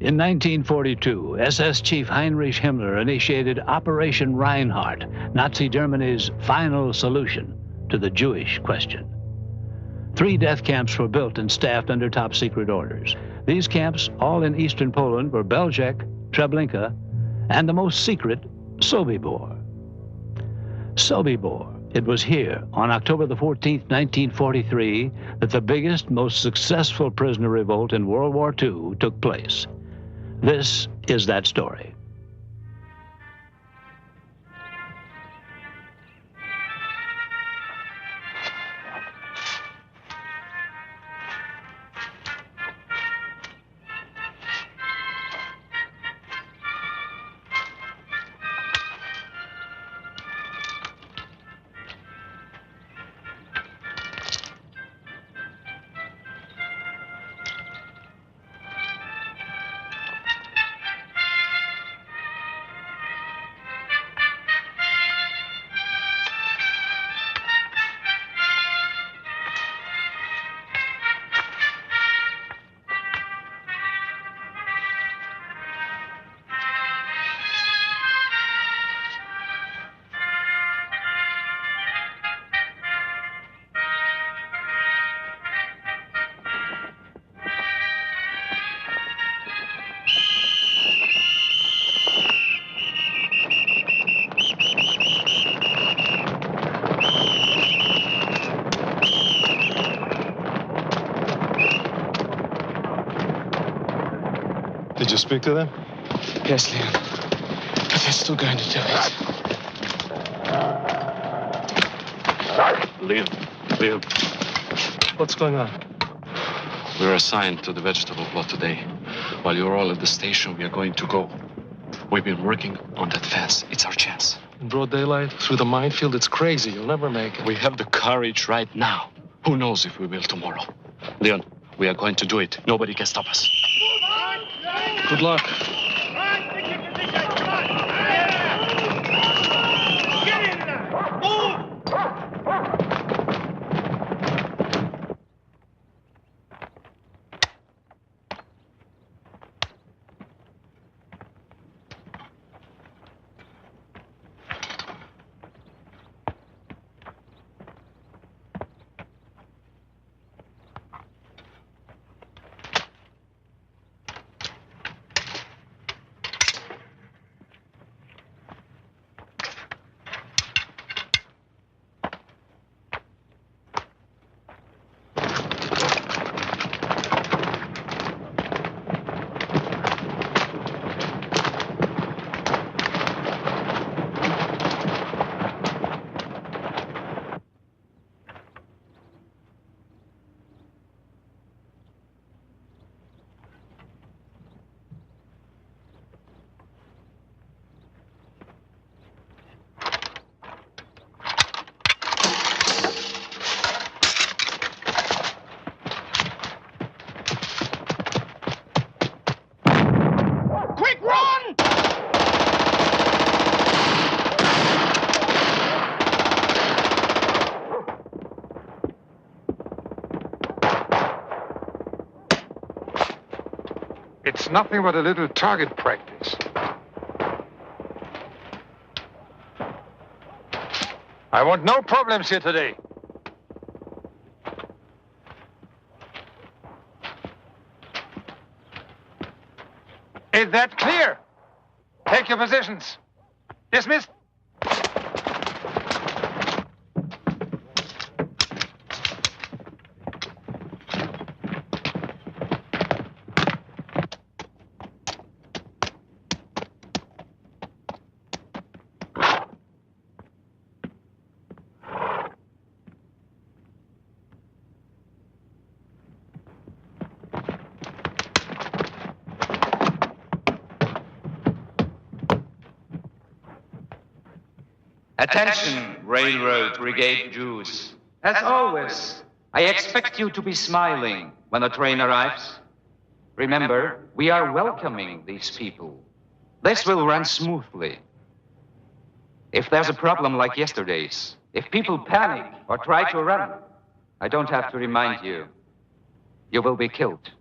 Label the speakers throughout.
Speaker 1: In 1942, SS Chief Heinrich Himmler initiated Operation Reinhardt, Nazi Germany's final solution to the Jewish question. 3 death camps were built and staffed under top-secret orders. These camps, all in eastern Poland, were Belzec, Treblinka, and the most secret, Sobibor. Sobibor. It was here, on October the 14th, 1943, that the biggest, most successful prisoner revolt in World War II took place. This is that story.
Speaker 2: Did you speak to them?
Speaker 3: Yes, Leon. But they're still going to do it.
Speaker 4: Leon.
Speaker 2: What's going on?
Speaker 4: We were assigned to the vegetable plot today. While you're all at the station, we are going to go. We've been working on that fence. It's our chance.
Speaker 2: In broad daylight, through the minefield, it's crazy. You'll never make it.
Speaker 4: We have the courage right now. Who knows if we will tomorrow? Leon, we are going to do it. Nobody can stop us.
Speaker 2: Good luck.
Speaker 5: It's nothing but a little target practice. I want no problems here today. Is that clear? Take your positions. Dismissed.
Speaker 6: Attention, Railroad Brigade Jews. As always, I expect you to be smiling when the train arrives. Remember, we are welcoming these people. This will run smoothly. If there's a problem like yesterday's, if people panic or try to run, I don't have to remind you. You will be killed.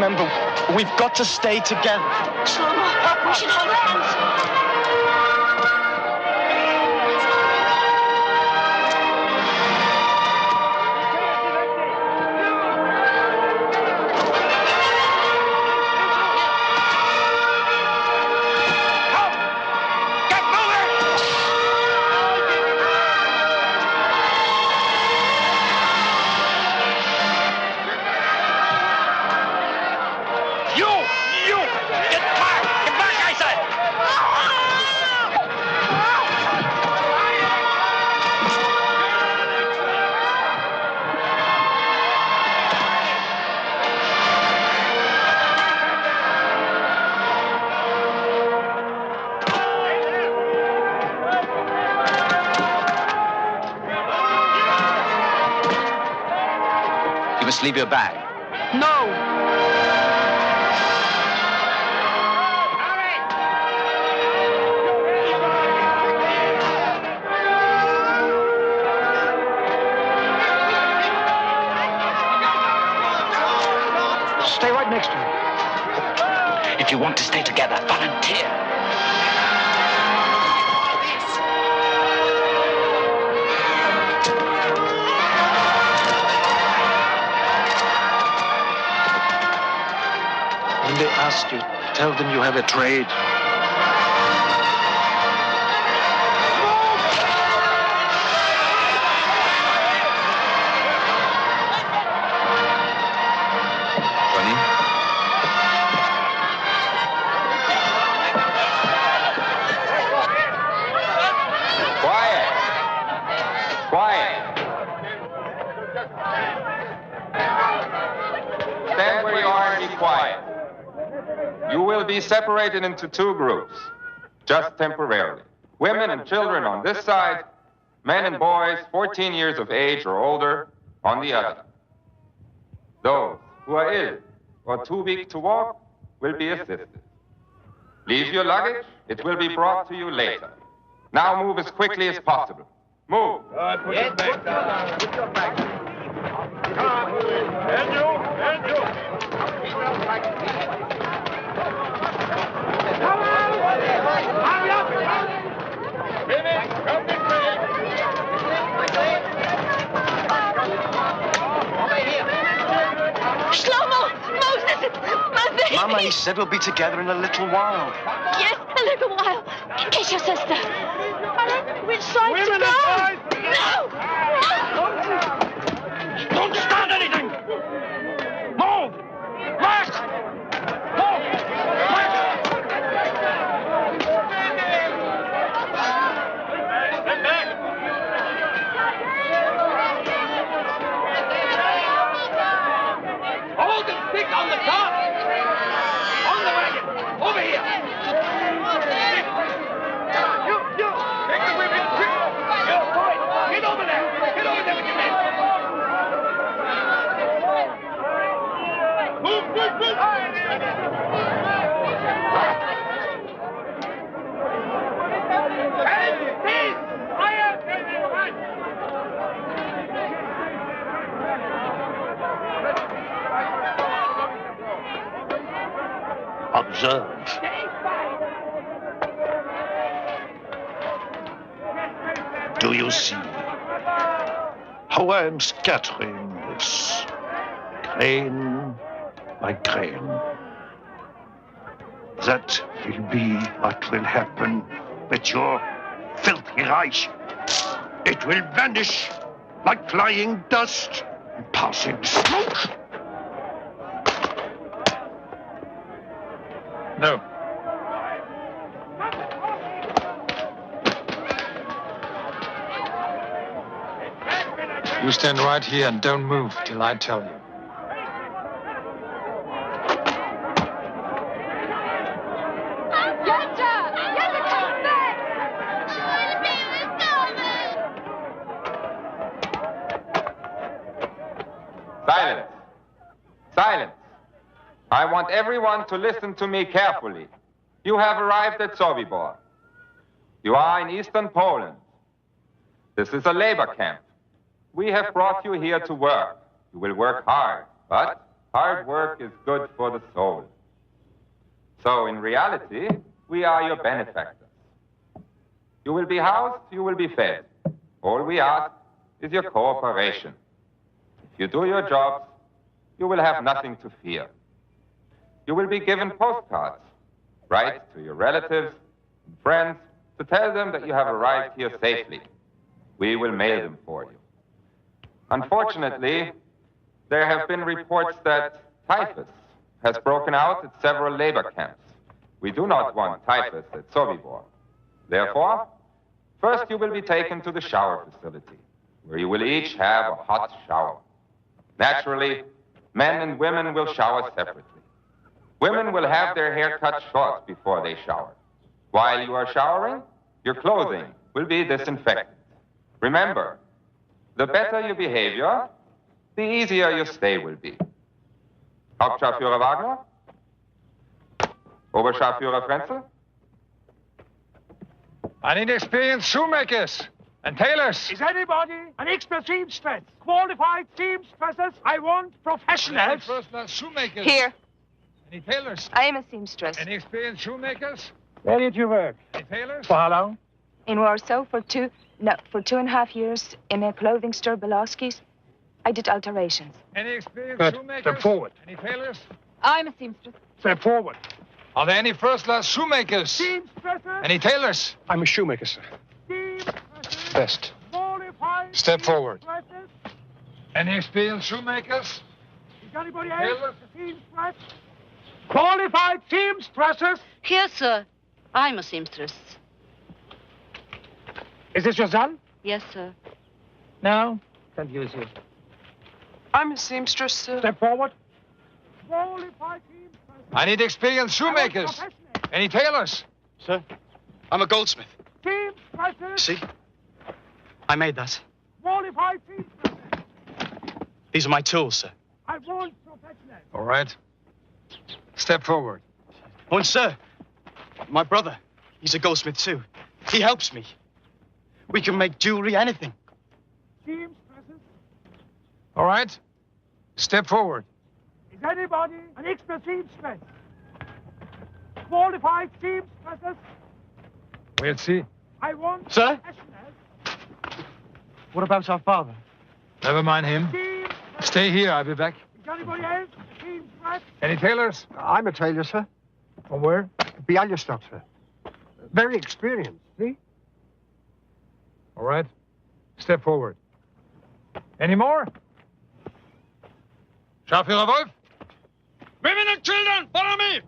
Speaker 3: remember, we've got to stay together.
Speaker 7: Shlomo, we should hold hands.
Speaker 6: You must leave your bag.
Speaker 3: No!
Speaker 1: Stay right next to me.
Speaker 6: If you want to stay together, volunteer.
Speaker 2: When they ask you, tell them you have a trade.
Speaker 8: Stand where you are and be quiet. You will be separated into two groups, just temporarily. Women and children on this side, men and boys 14 years of age or older on the other. Those who are ill or too weak to walk will be assisted. Leave your luggage, it will be brought to you later. Now move as quickly as possible. Move.
Speaker 5: Put your back down. Put your back down. Come on. And you. Come on. Hurry up. Finish. Come this way. Over here.
Speaker 7: Shlomo! Moses! My baby!
Speaker 3: Mama, he said we'll be together in a little while.
Speaker 7: Yes, a little while. Kiss your sister. Which side
Speaker 5: Women
Speaker 7: to go?
Speaker 5: aside.
Speaker 7: No!
Speaker 5: Don't start anything! Move! March! Move! March! Stand back! Hold the stick on the top! On the wagon! Over here! You! Take the women! You, boy! Get over there! Get over there with your men!
Speaker 1: Observe.
Speaker 9: Do you see how I am scattering this grain by grain? That will be what will happen with your filthy Reich. It will vanish like flying dust and passing smoke.
Speaker 5: No. You stand right here and don't move till I tell you.
Speaker 8: Silence. Silence. I want everyone to listen to me carefully. You have arrived at Sobibor. You are in eastern Poland. This is a labor camp. We have brought you here to work. You will work hard, but hard work is good for the soul. So in reality, we are your benefactors. You will be housed, you will be fed. All we ask is your cooperation. If you do your jobs, you will have nothing to fear. You will be given postcards. Write to your relatives and friends to tell them that you have arrived here safely. We will mail them for you. Unfortunately, there have been reports that typhus has broken out at several labor camps. We do not want typhus at Sobibor. Therefore, first you will be taken to the shower facility, where you will each have a hot shower. Naturally, men and women will shower separately. Women will have their hair cut short before they shower. While you are showering, your clothing will be disinfected. Remember, the better your behavior, the easier your stay will be. Hauptscharführer Wagner? Oberscharführer Frenzel?
Speaker 10: I need experienced shoemakers and tailors.
Speaker 5: Is anybody an expert seamstress? Qualified seamstresses? I want professionals.
Speaker 10: First-class shoemakers.
Speaker 7: Here.
Speaker 10: Any tailors?
Speaker 7: I am a seamstress.
Speaker 10: Any experienced shoemakers?
Speaker 5: Where did you work?
Speaker 10: Any tailors?
Speaker 5: For how long?
Speaker 7: In Warsaw for 2.5 years in a clothing store, Belowski's. I did alterations.
Speaker 10: Any experienced
Speaker 5: Good.
Speaker 10: shoemakers?
Speaker 5: Step forward.
Speaker 10: Any tailors?
Speaker 7: I'm a seamstress.
Speaker 5: Step forward.
Speaker 10: Are there any first-class shoemakers?
Speaker 5: Seamstresses?
Speaker 10: Any tailors?
Speaker 5: I'm a shoemaker, sir. Seamstresses?
Speaker 10: Best.
Speaker 5: Qualified
Speaker 10: Step forward.
Speaker 5: seamstresses?
Speaker 10: Any experienced shoemakers?
Speaker 5: Is anybody else
Speaker 10: Tailors?
Speaker 5: a seamstress? Qualified seamstresses?
Speaker 11: Yes, sir. I'm a seamstress.
Speaker 5: Is this your son?
Speaker 11: Yes, sir.
Speaker 5: No. Can't use you.
Speaker 12: I'm a seamstress, sir.
Speaker 5: Step forward. Qualified seamstresses?
Speaker 10: I need experienced shoemakers. Any tailors?
Speaker 3: Sir, I'm a goldsmith.
Speaker 5: Seamstresses?
Speaker 3: See? I made that.
Speaker 5: Qualified seamstresses?
Speaker 3: These are my tools, sir.
Speaker 5: I want professionals.
Speaker 10: All right. Step forward.
Speaker 3: Oh, and sir, my brother, he's a goldsmith too. He helps me. We can make jewelry, anything.
Speaker 5: Seamstresses?
Speaker 10: All right. Step forward.
Speaker 5: Is anybody an expert seamstress? Qualified seamstresses?
Speaker 10: We'll see.
Speaker 5: I want
Speaker 3: Sir?
Speaker 5: professionals.
Speaker 3: What about our father?
Speaker 10: Never mind him.
Speaker 5: Seamstresses?
Speaker 10: Stay here. I'll be back.
Speaker 5: Is anybody else a seamstress?
Speaker 10: Any tailors?
Speaker 5: I'm a tailor, sir.
Speaker 10: From where?
Speaker 5: Bialystok, sir. Very experienced, see?
Speaker 10: All right. Step forward. Any more? Scharführer Wolf? Women and children, follow me!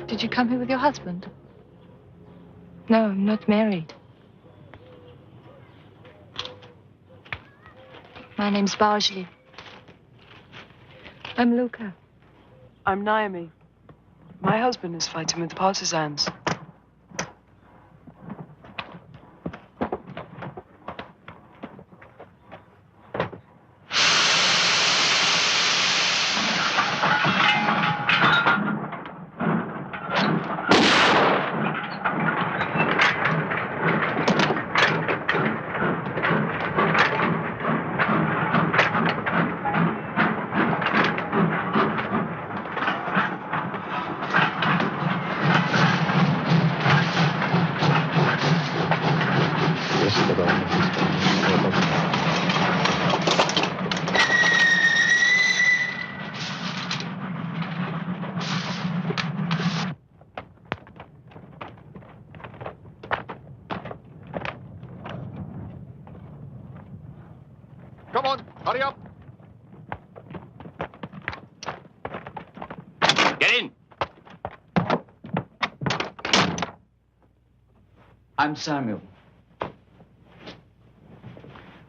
Speaker 7: Did you come here with your husband? No, I'm not married. My name's Barjli. I'm Luca.
Speaker 12: I'm Naomi. My husband is fighting with the partisans.
Speaker 5: Hurry up.
Speaker 6: Get in. I'm Samuel.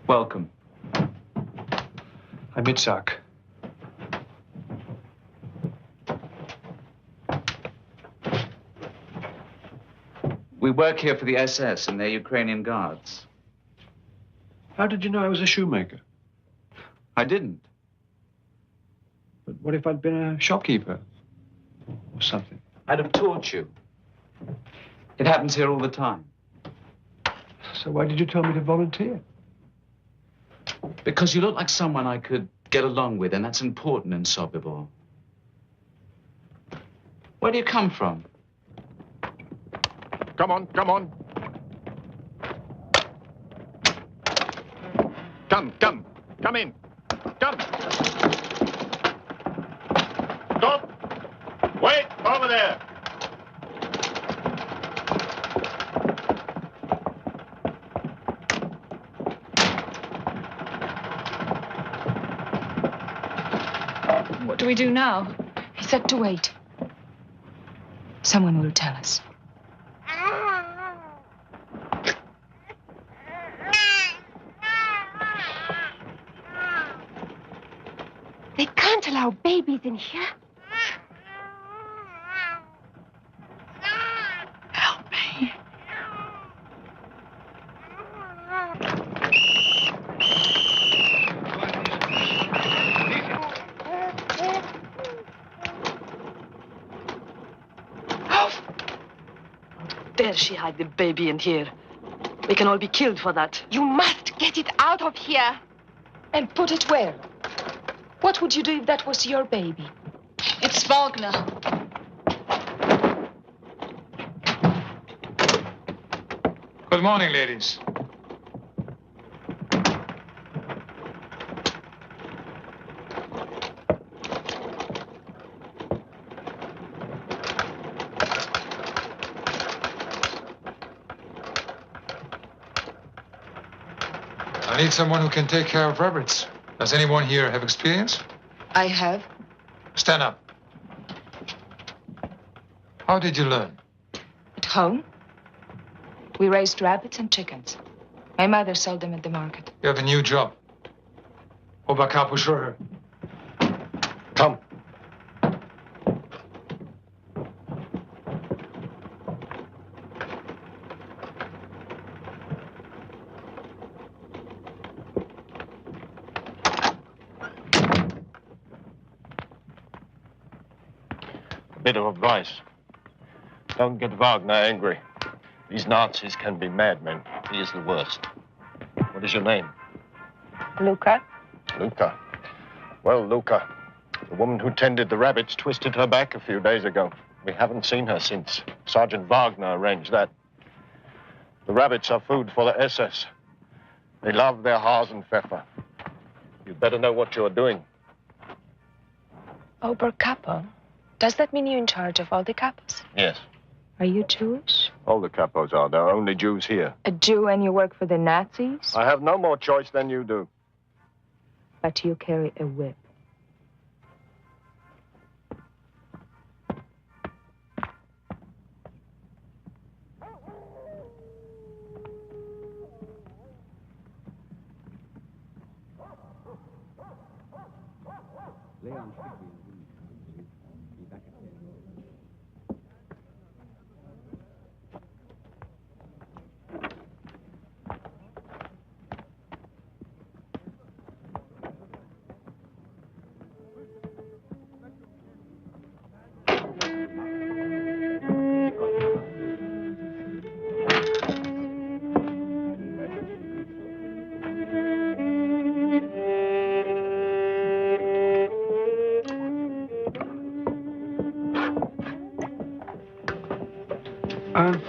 Speaker 6: Welcome.
Speaker 2: I'm Itzhak.
Speaker 6: We work here for the SS and their Ukrainian guards.
Speaker 2: How did you know I was a shoemaker?
Speaker 6: I didn't.
Speaker 2: But what if I'd been a shopkeeper or something?
Speaker 6: I'd have taught you. It happens here all the time.
Speaker 2: So why did you tell me to volunteer?
Speaker 6: Because you look like someone I could get along with, and that's important in Sobibor. Where do you come from?
Speaker 5: Come on, come on. Come in. Come. Stop. Wait, over there.
Speaker 7: What do we do now? He said to wait. Someone will tell us.
Speaker 13: They can't allow babies in here.
Speaker 7: Help me.
Speaker 12: Dare she hide the baby in here? We can all be killed for that.
Speaker 13: You must get it out of here.
Speaker 7: And put it where? What would you do if that was your baby?
Speaker 11: It's Wagner.
Speaker 10: Good morning, ladies. I need someone who can take care of rabbits. Does anyone here have experience?
Speaker 7: I have.
Speaker 10: Stand up. How did you learn?
Speaker 7: At home, we raised rabbits and chickens. My mother sold them at the market.
Speaker 10: You have a new job. Oberkörper.
Speaker 2: Come.
Speaker 14: Bit of advice. Don't get Wagner angry. These Nazis can be madmen. He is the worst. What is your name?
Speaker 7: Luca?
Speaker 14: Luca. Well, Luca, the woman who tended the rabbits twisted her back a few days ago. We haven't seen her since. Sergeant Wagner arranged that. The rabbits are food for the SS. They love their Hasenpfeffer. You'd better know what you're doing.
Speaker 7: Oberkörper? Does that mean you're in charge of all the capos?
Speaker 14: Yes.
Speaker 7: Are you Jewish?
Speaker 14: All the capos are. There are only Jews here.
Speaker 7: A Jew and you work for the Nazis?
Speaker 14: I have no more choice than you do.
Speaker 7: But you carry a whip.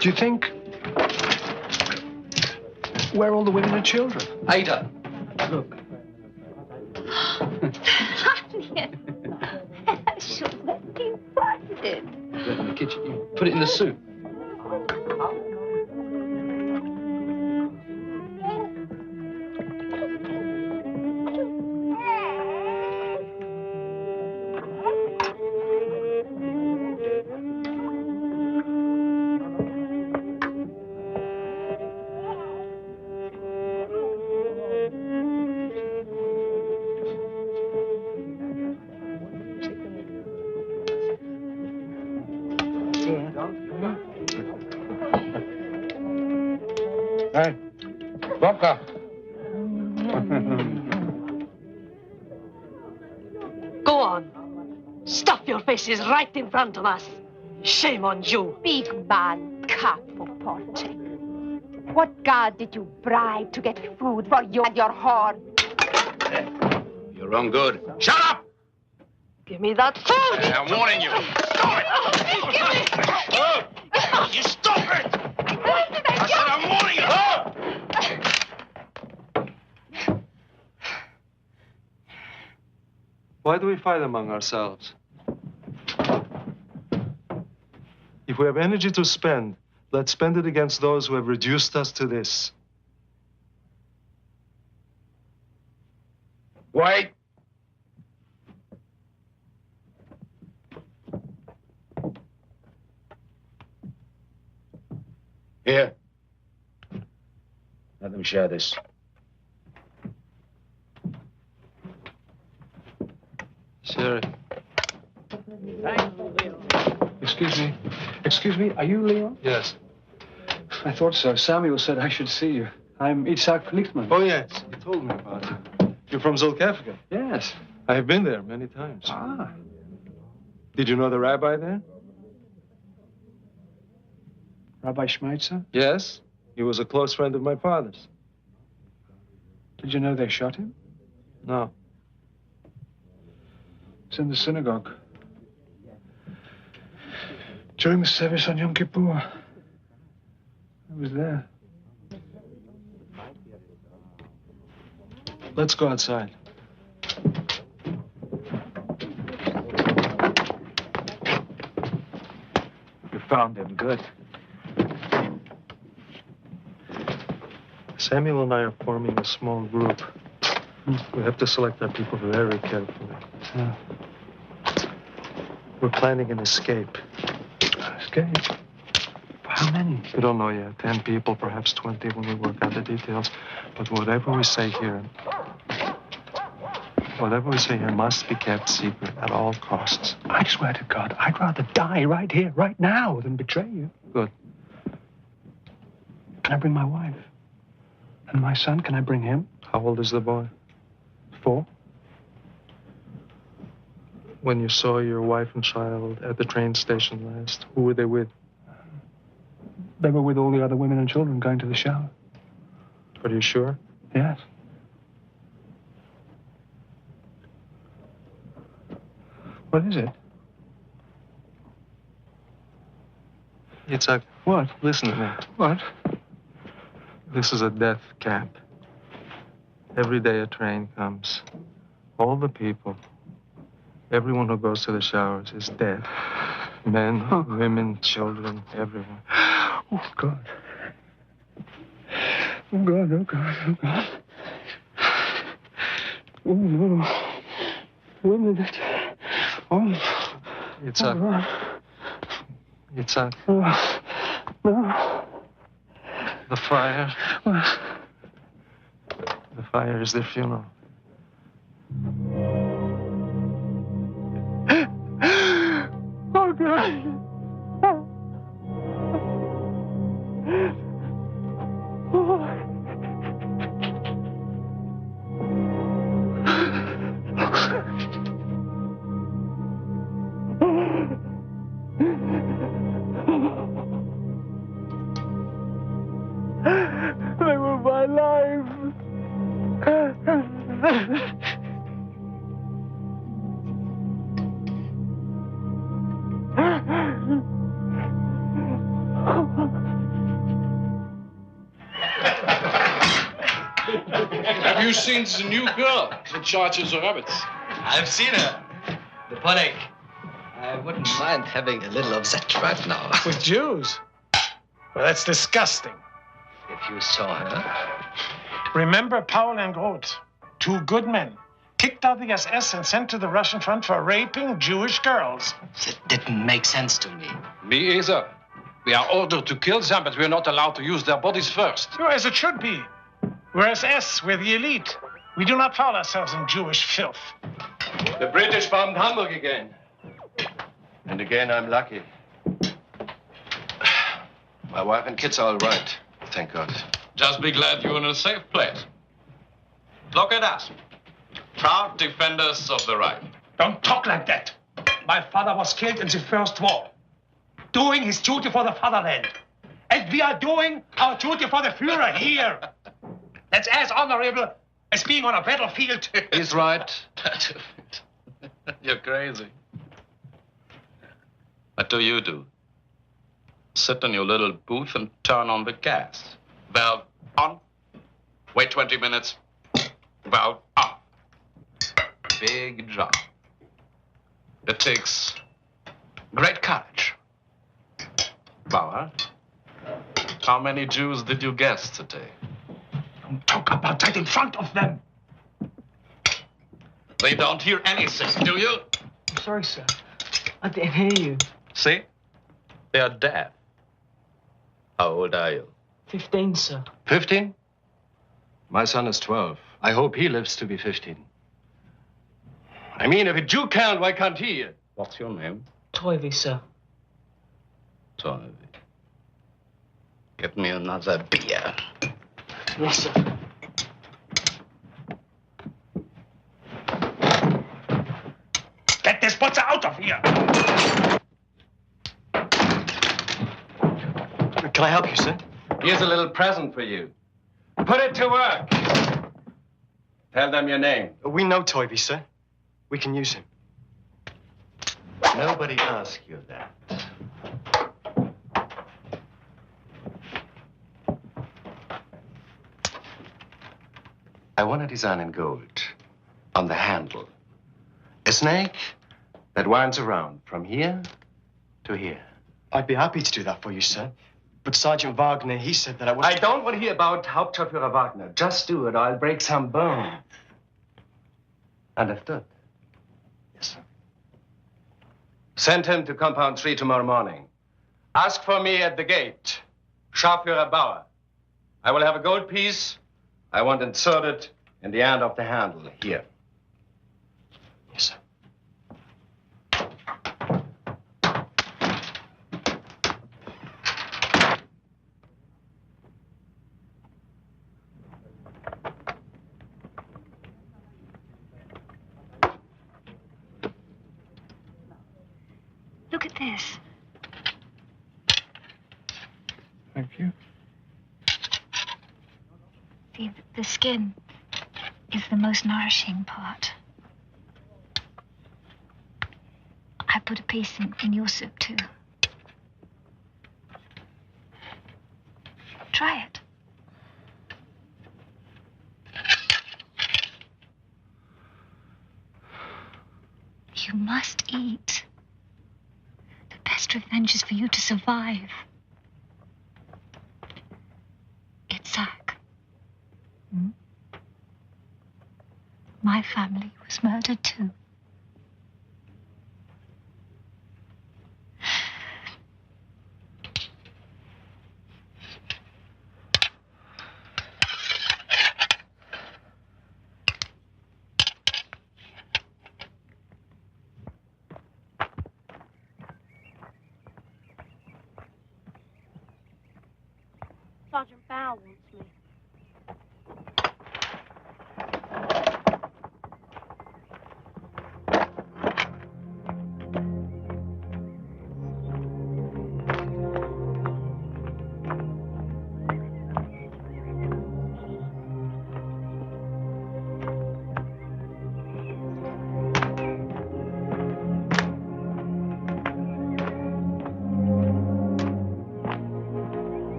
Speaker 2: Do you think... Where are all the women and children?
Speaker 6: Ada, look.
Speaker 13: Should let me find it.
Speaker 6: Put it in the kitchen. You put it in the soup.
Speaker 10: Hey, vodka.
Speaker 12: Go on. Stuff your faces right in front of us. Shame on you.
Speaker 13: Big man, capo porte. What god did you bribe to get food for you and your horn?
Speaker 15: You're wrong good. Shut up!
Speaker 12: Give me that food!
Speaker 15: I'm warning you. Stop it! You stop it! I said I'm warning you.
Speaker 2: Why do we fight among ourselves? If we have energy to spend, let's spend it against those who have reduced us to this.
Speaker 15: Wait. Here. Let them share this.
Speaker 2: Sherry. Excuse me, are you Leo? Yes.
Speaker 16: I thought so. Samuel said I should see you. I'm Isaac Lichtman.
Speaker 2: Oh, yes. You told me about it. You're from Zolkevka?
Speaker 16: Yes.
Speaker 2: I have been there many times.
Speaker 16: Ah.
Speaker 2: Did you know the rabbi there?
Speaker 16: Rabbi Schmeitzer?
Speaker 2: Yes. He was a close friend of my father's.
Speaker 16: Did you know they shot him?
Speaker 2: No.
Speaker 16: It's in the synagogue. During the service on Yom Kippur. I was there.
Speaker 2: Let's go outside.
Speaker 16: You found him. Good.
Speaker 2: Samuel and I are forming a small group. We have to select our people very carefully.
Speaker 16: Yeah.
Speaker 2: We're planning an escape.
Speaker 16: Escape? How many?
Speaker 2: We don't know yet. 10 people, perhaps 20 when we work out the details. But whatever we say here must be kept secret at all costs.
Speaker 16: I swear to God, I'd rather die right here, right now, than betray you.
Speaker 2: Good.
Speaker 16: Can I bring my wife? And my son, can I bring him?
Speaker 2: How old is the boy?
Speaker 16: 4.
Speaker 2: When you saw your wife and child at the train station last, who were they with?
Speaker 16: They were with all the other women and children going to the shower.
Speaker 2: Are you sure?
Speaker 16: Yes. What is it?
Speaker 2: It's a...
Speaker 16: What?
Speaker 2: Listen to me.
Speaker 16: What?
Speaker 2: This is a death camp. Every day a train comes. All the people, everyone who goes to the showers is dead. Men, women, children, everyone.
Speaker 16: Oh, God. Oh, God, oh, God, oh, God. Oh, no. Women. Oh.
Speaker 2: It's a...
Speaker 16: God.
Speaker 2: It's a...
Speaker 16: Oh. No.
Speaker 2: The fire.
Speaker 16: What?
Speaker 2: The fire is their funeral.
Speaker 16: Oh, God. They were my life.
Speaker 17: Have you seen the new girl in charge of the rabbits?
Speaker 18: I've seen her. The pudding. I wouldn't mind having a little of that right now.
Speaker 19: With Jews? Well, that's disgusting.
Speaker 18: If you saw her.
Speaker 19: Remember Paul and Groth, 2 good men, kicked out the SS and sent to the Russian front for raping Jewish girls.
Speaker 18: That didn't make sense to me.
Speaker 17: Me either. We are ordered to kill them, but we're not allowed to use their bodies first.
Speaker 19: Oh, as it should be. We're SS, we're the elite. We do not foul ourselves in Jewish filth.
Speaker 15: The British bombed Hamburg again. And again, I'm lucky. My wife and kids are all right, thank God.
Speaker 4: Just be glad you're in a safe place. Look at us. Proud defenders of the right.
Speaker 19: Don't talk like that. My father was killed in the First War, doing his duty for the fatherland. And we are doing our duty for the Führer here. That's as honorable as being on a battlefield.
Speaker 4: He's right. You're crazy. What do you do? Sit in your little booth and turn on the gas. Valve on. Wait 20 minutes. Valve on. Big job. It takes great courage. Bauer, how many Jews did you guess today?
Speaker 19: Don't talk about that in front of them.
Speaker 4: They don't hear anything, do you?
Speaker 20: I'm sorry, sir. I didn't hear you.
Speaker 4: See? They are deaf. How old are you?
Speaker 20: 15, sir.
Speaker 18: 15? My son is 12. I hope he lives to be 15. I mean, if a Jew can't, why can't he?
Speaker 4: What's your name?
Speaker 20: Toivy, sir.
Speaker 4: Toivy. Get me another beer.
Speaker 20: Yes, sir.
Speaker 19: Get this butcher out of here!
Speaker 3: Can I help you, sir?
Speaker 18: Here's a little present for you. Put it to work. Tell them your name.
Speaker 3: We know Toivy, sir. We can use him.
Speaker 18: Nobody asked you that. I want a design in gold on the handle. A snake that winds around from here to here.
Speaker 3: I'd be happy to do that for you, sir. But Sergeant Wagner, he said that I would...
Speaker 18: I don't want to hear about Hauptscharführer Wagner. Just do it or I'll break some bones. Understood?
Speaker 3: Yes, sir.
Speaker 18: Send him to Compound 3 tomorrow morning. Ask for me at the gate. Scharführer Bauer. I will have a gold piece. I want inserted in the end of the handle here.
Speaker 3: Yes, sir.
Speaker 7: Look at this.
Speaker 16: Thank you.
Speaker 7: See, the skin is the most nourishing part. I put a piece in your soup, too. Try it. You must eat. The best revenge is for you to survive. Itzhak. Hmm? My family was murdered, too.
Speaker 12: Sergeant Bow wants me.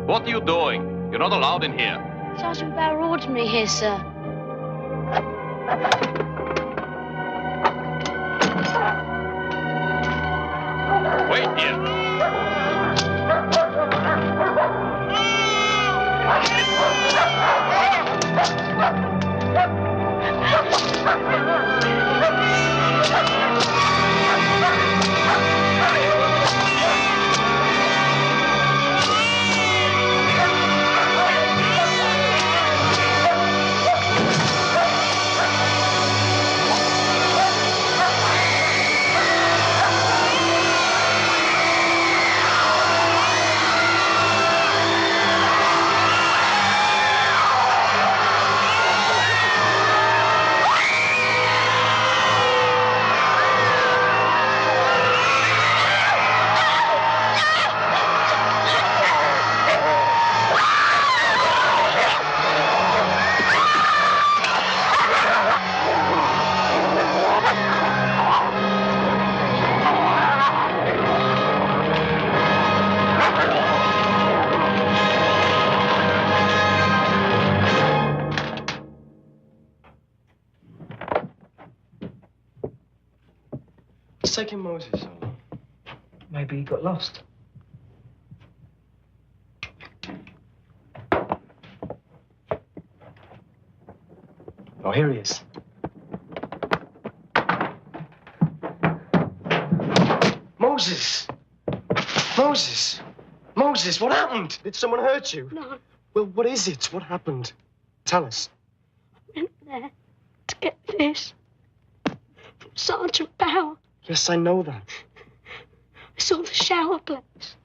Speaker 4: What are you doing? You're not allowed in here.
Speaker 12: Sergeant Bow ordered me here, sir.
Speaker 5: Wait here.
Speaker 3: What's taking Moses so long?
Speaker 20: Maybe he got lost.
Speaker 3: Oh, here he is. Moses! Moses! Moses, what happened? Did someone hurt you?
Speaker 11: No.
Speaker 3: Well, what is it? What happened? Tell us.
Speaker 11: I went there to get this from Sergeant Bauer.
Speaker 3: Yes, I know that.
Speaker 11: I saw the shower place.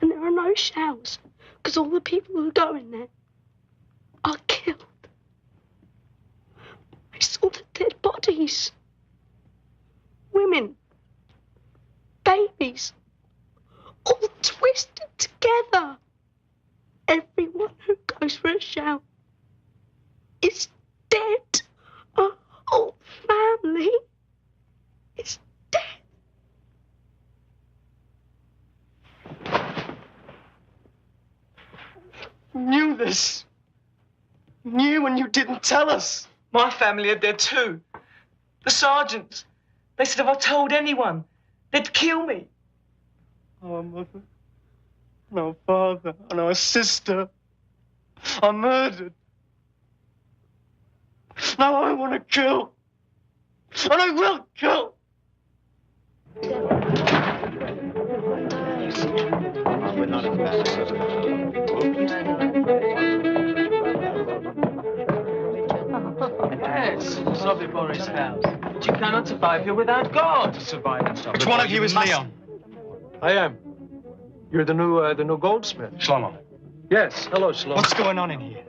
Speaker 11: And there are no showers because all the people who go in there are killed. I saw the dead bodies. Women. Babies. All twisted together. Everyone who goes for a shower is dead. Our whole family is dead.
Speaker 3: You knew this. You knew and you didn't tell us.
Speaker 20: My family are dead too. The sergeants. They said if I told anyone, they'd kill me.
Speaker 3: Our mother, and our father, and our sister are murdered. Now I want to kill. And I will kill.
Speaker 14: We're not as bad
Speaker 20: Yes, Sobibor is house. But you cannot survive here without God. To survive in Sobibor.
Speaker 3: Which one of you is Leon?
Speaker 2: I am. You're the new goldsmith.
Speaker 3: Shlomo.
Speaker 2: Yes. Hello, Shlomo.
Speaker 3: What's going on in here?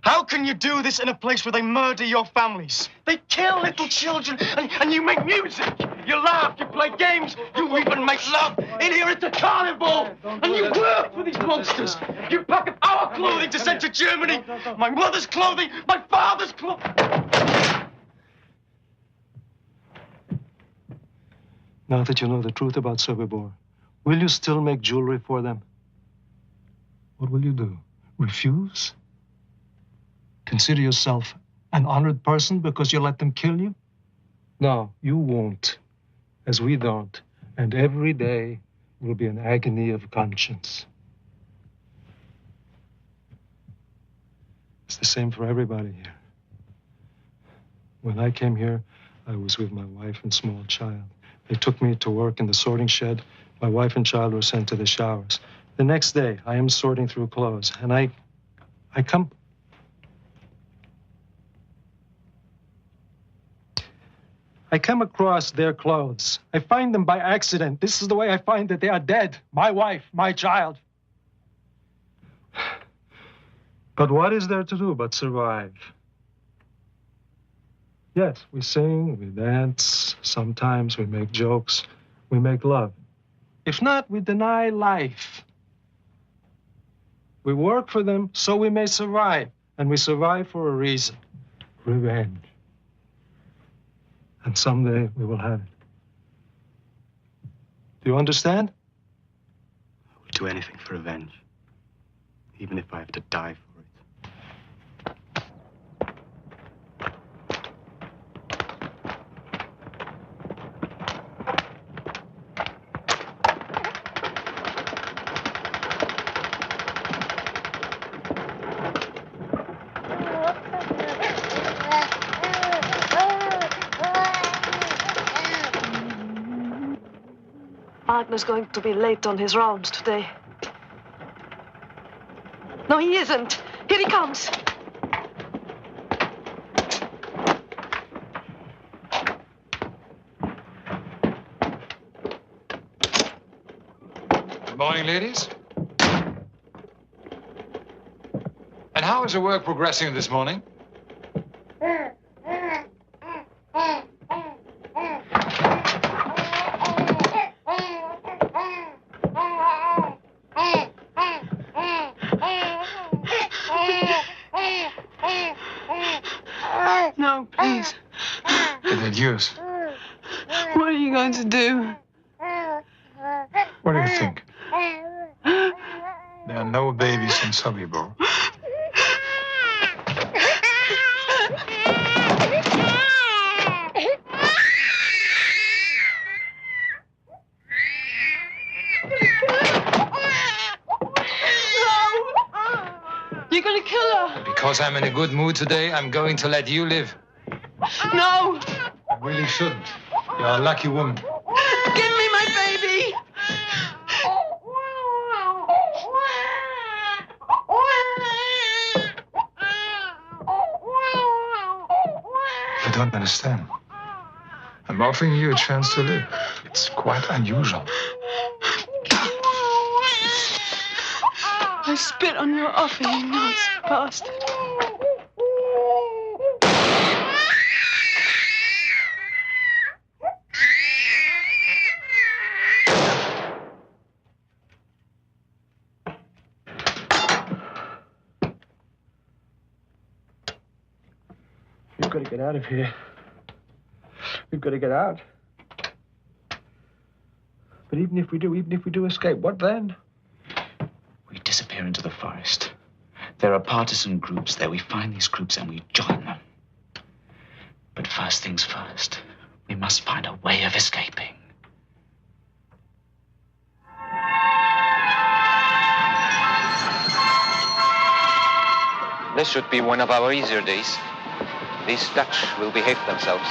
Speaker 3: How can you do this in a place where they murder your families? They kill little children, and you make music. You laugh, you play games, you even make love. In here it's a carnival, and you work for these monsters. You pack up our clothing to send to Germany. My mother's clothing, my father's clothing.
Speaker 2: Now that you know the truth about Sobibor, will you still make jewelry for them? What will you do? Refuse? Consider yourself an honored person because you let them kill you? No, you won't, as we don't. And every day will be an agony of conscience. It's the same for everybody here. When I came here, I was with my wife and small child. They took me to work in the sorting shed. My wife and child were sent to the showers. The next day, I am sorting through clothes, and I come across their clothes. I find them by accident. This is the way I find that they are dead. My wife, my child. But what is there to do but survive? Yes, we sing, we dance, sometimes we make jokes, we make love. If not, we deny life. We work for them so we may survive, and we survive for a reason: revenge. And someday we will have it. Do you understand?
Speaker 3: I will do anything for revenge, even if I have to die for it.
Speaker 12: partner's going to be late on his rounds today. No, he isn't. Here he comes.
Speaker 10: Good morning, ladies. And how is the work progressing this morning?
Speaker 20: No, please.
Speaker 10: Adios.
Speaker 20: What are you going to do?
Speaker 10: What do you think? There are no babies in Sobibor.
Speaker 20: You're going to kill her.
Speaker 10: Because I'm in a good mood today, I'm going to let you live.
Speaker 20: No.
Speaker 10: I really shouldn't. You're a lucky woman.
Speaker 20: Give me my baby.
Speaker 10: I don't understand. I'm offering you a chance to live. It's quite unusual.
Speaker 20: I spit on your offer, you nasty bastard.
Speaker 2: We've got to get out of here. We've got to get out. But even if we do escape, what then?
Speaker 6: We disappear into the forest. There are partisan groups there. We find these groups and we join them. But first things first, we must find a way of escaping.
Speaker 21: This should be one of our easier days. These Dutch will behave themselves.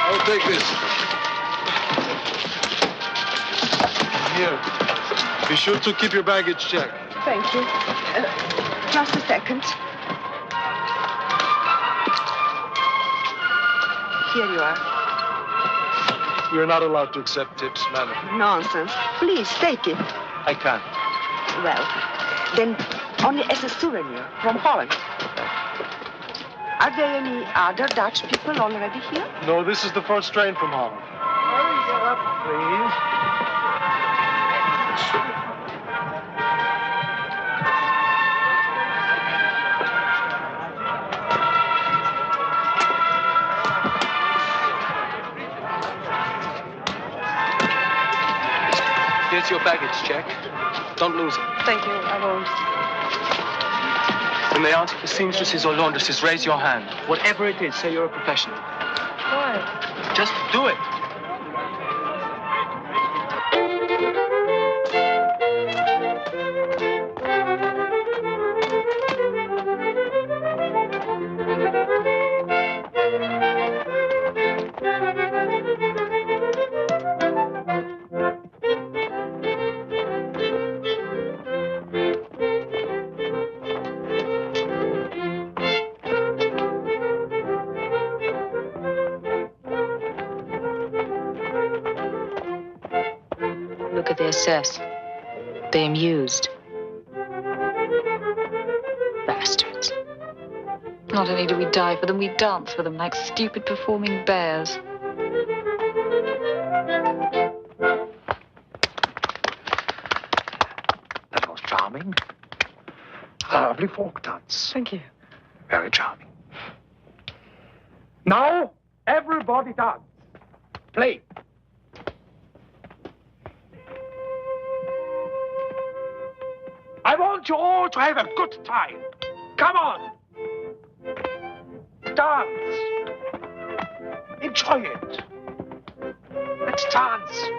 Speaker 2: I'll take this. Here. Be sure to keep your baggage checked.
Speaker 7: Thank you. Just a second. Here you are.
Speaker 2: We're not allowed to accept tips, madam.
Speaker 7: Nonsense. Please, take it.
Speaker 2: I can't.
Speaker 7: Well, then only as a souvenir from Holland. Are there any other Dutch people already here?
Speaker 2: No, this is the first train from Holland. Hurry, get up, please. Here's your baggage check. Don't lose it.
Speaker 7: Thank you, I won't.
Speaker 2: When they ask for seamstresses or laundresses, raise your hand. Whatever it is, say you're a professional.
Speaker 7: Why?
Speaker 2: Just do it.
Speaker 7: Look at the SS. They amused. Bastards.
Speaker 22: Not only do we die for them, we dance for them like stupid performing bears.
Speaker 9: That was charming. Lovely folk dance.
Speaker 7: Thank you.
Speaker 9: Very charming. Now, everybody dance. Play. I want you all to have a good time. Come on. Dance. Enjoy it. Let's dance.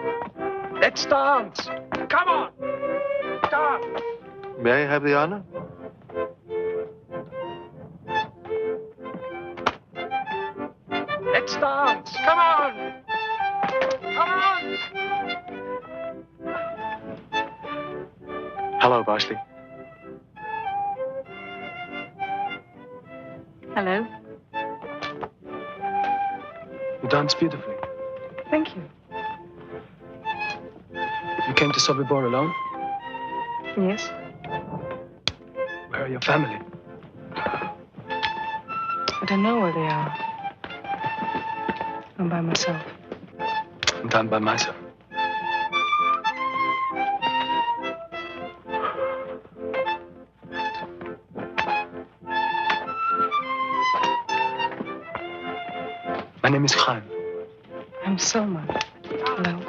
Speaker 19: Let's dance. Come on. Dance.
Speaker 2: May I have the honor?
Speaker 19: Let's dance. Come on. Come on.
Speaker 2: Hello, Vasily.
Speaker 22: Hello.
Speaker 3: You dance beautifully.
Speaker 22: Thank you.
Speaker 3: You came to Sobibor alone?
Speaker 22: Yes.
Speaker 3: Where are your family?
Speaker 22: I don't know where they are. I'm by myself.
Speaker 3: I'm down by myself. My name is Khan.
Speaker 22: I'm Selma. Hello.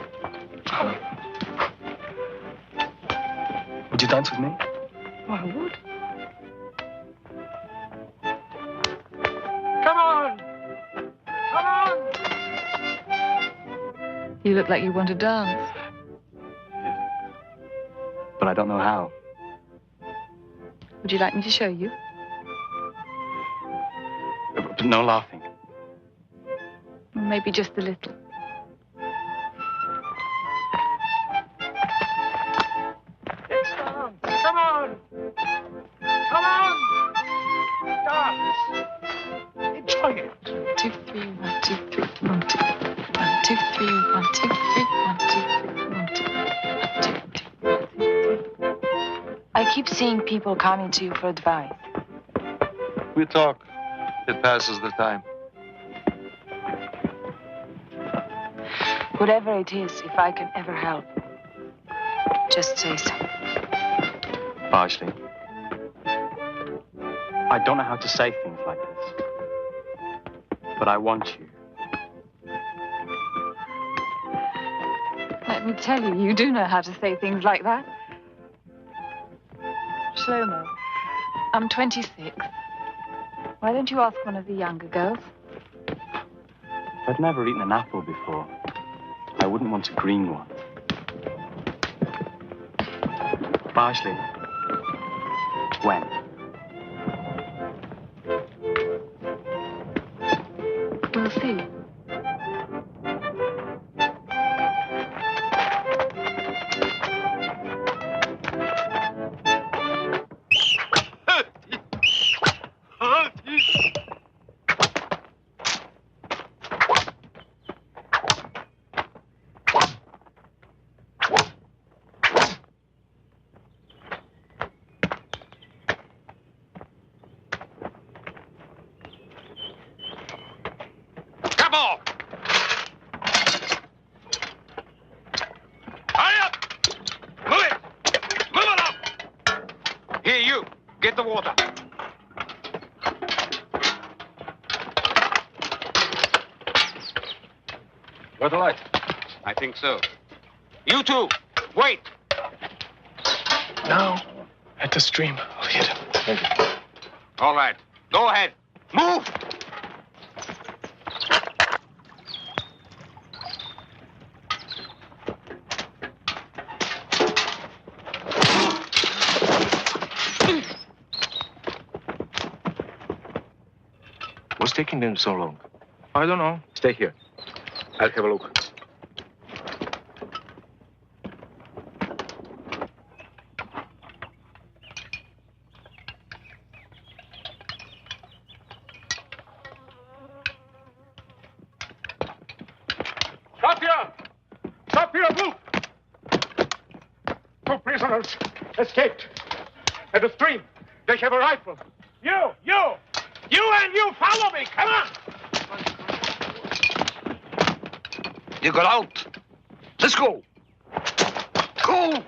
Speaker 3: Would you dance with me?
Speaker 22: Oh, I would.
Speaker 19: Come on. Come on.
Speaker 22: You look like you want to dance.
Speaker 3: But I don't know how.
Speaker 22: Would you like me to show you?
Speaker 3: But no laughing.
Speaker 22: Maybe just a little.
Speaker 19: Let's dance. Come on. Come on. Dance. Enjoy it.
Speaker 22: 1, 2, 3, 1, 2, 3, 1, 2, 1, 2, 3, 1, 2, 3, 1, 2, 3, 1, 2, 1, 2, 3. I keep seeing people coming to you for advice.
Speaker 2: We talk. It passes the time.
Speaker 22: Whatever it is, if I can ever help, just say so.
Speaker 3: Ashley, I don't know how to say things like this, but I want you.
Speaker 22: Let me tell you, you do know how to say things like that. Shlomo, I'm 26. Why don't you ask one of the younger girls?
Speaker 3: I've never eaten an apple before. I wouldn't want a green one. Ashley, when?
Speaker 22: We'll see.
Speaker 6: Got the light? I think so. You two, wait.
Speaker 3: Now, at the stream, I'll hit him.
Speaker 6: Thank you. All right, go ahead. Move!
Speaker 14: What's taking them so long?
Speaker 2: I don't know.
Speaker 14: Stay here. I'll have a look.
Speaker 19: Stop here! Stop here, move! 2 prisoners escaped. At the stream, they have a rifle. You and you follow me, come on!
Speaker 9: You got out. Let's go. Go!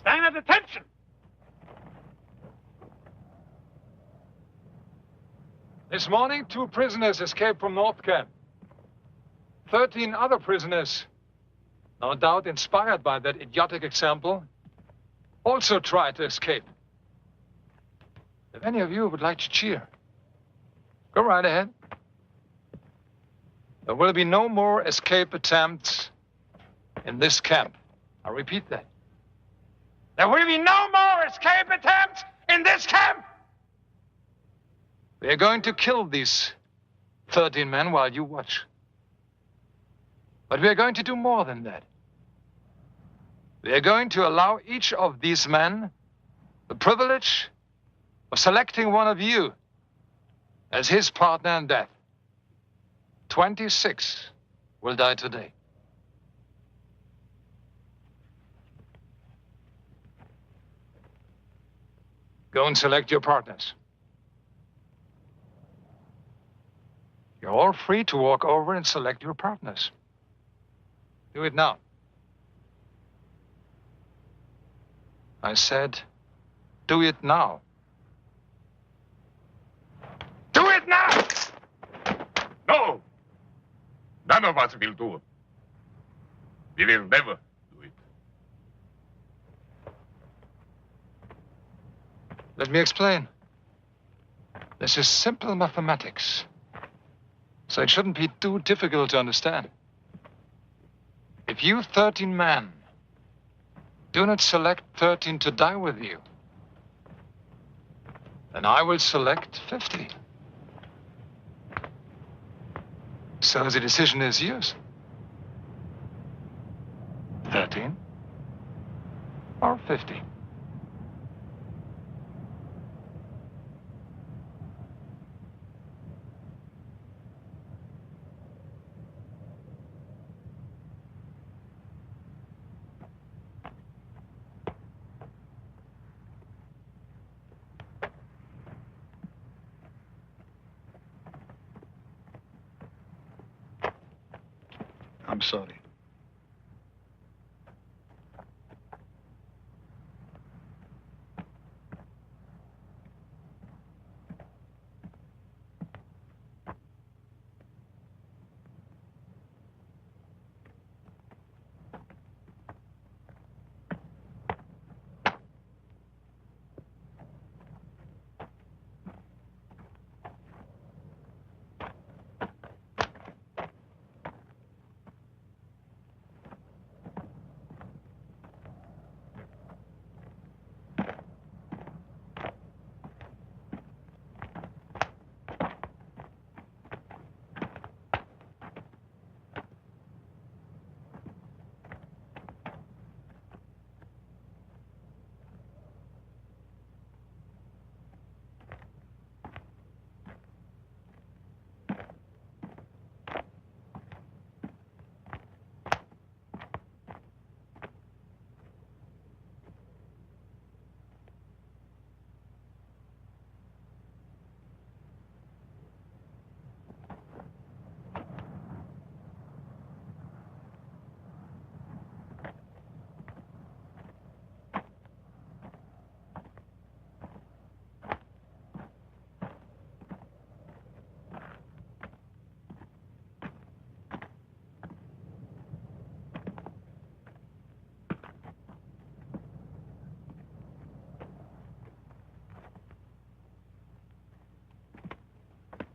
Speaker 5: Stand at attention!
Speaker 10: This morning, 2 prisoners escaped from North Camp. 13 other prisoners, no doubt inspired by that idiotic example, also tried to escape. If any of you would like to cheer, go right ahead. There will be no more escape attempts in this camp. I repeat that. There will be no more escape attempts in this camp! We are going to kill these 13 men while you watch. But we are going to do more than that. We are going to allow each of these men the privilege of selecting one of you as his partner in death. 26 will die today. Go and select your partners. You're all free to walk over and select your partners. Do it now. I said, do it now.
Speaker 5: Do it now! No! None of us will do it. We will never do it.
Speaker 10: Let me explain. This is simple mathematics, so it shouldn't be too difficult to understand. If you 13 men do not select 13 to die with you, then I will select 50. So the decision is yours. 13 or 50.
Speaker 16: I'm sorry.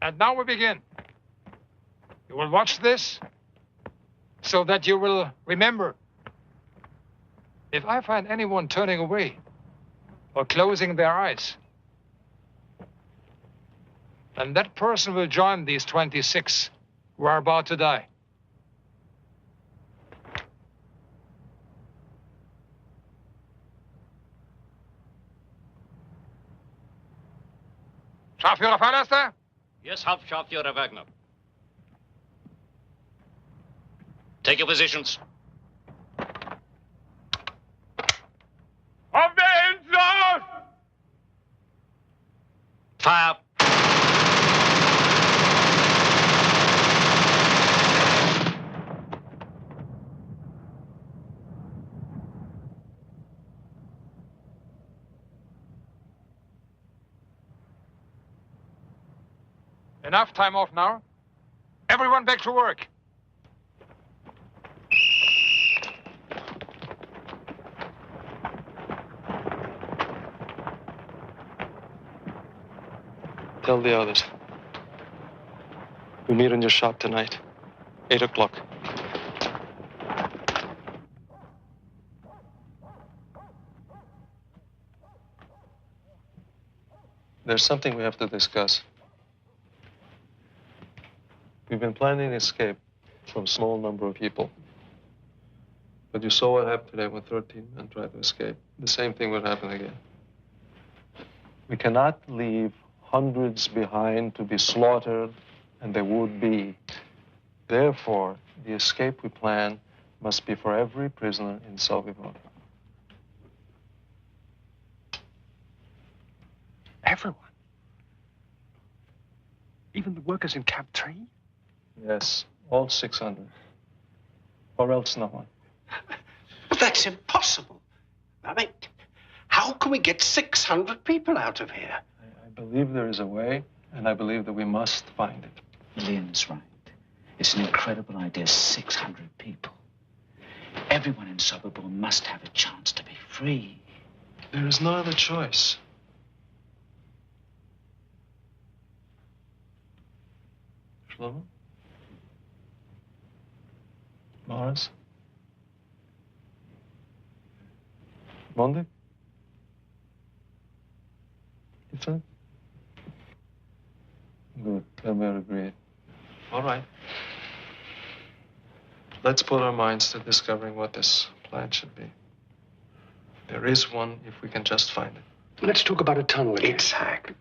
Speaker 10: And now we begin. You will watch this so that you will remember. If I find anyone turning away or closing their eyes, then that person will join these 26 who are about to die. Scharführer Fahrlaster?
Speaker 1: Yes, Hauptscharführer Wagner. Take your positions.
Speaker 5: Auf der Insel!
Speaker 1: Fire!
Speaker 10: Enough time off now. Everyone back to work.
Speaker 2: Tell the others. We meet in your shop tonight, 8 o'clock. There's something we have to discuss. We've been planning an escape from a small number of people. But you saw what happened today when 13 men tried to escape. The same thing would happen again. We cannot leave hundreds behind to be slaughtered, and they would be. Therefore, the escape we plan must be for every prisoner in Sobibor.
Speaker 3: Everyone? Even the workers in Camp 3?
Speaker 2: Yes, all 600. Or else no one.
Speaker 9: But that's impossible. I mean, how can we get 600 people out of here?
Speaker 2: I believe there is a way, and I believe that we must find it.
Speaker 8: Lynn's right. It's an incredible idea, 600 people. Everyone in Sobibor must have a chance to be free.
Speaker 2: There is no other choice. Shlomo? Morris? Monday? Ethan? Good, then we're agreed. All right. Let's put our minds to discovering what this plan should be. There is one if we can just find it.
Speaker 9: Let's talk about a tunnel. Exactly.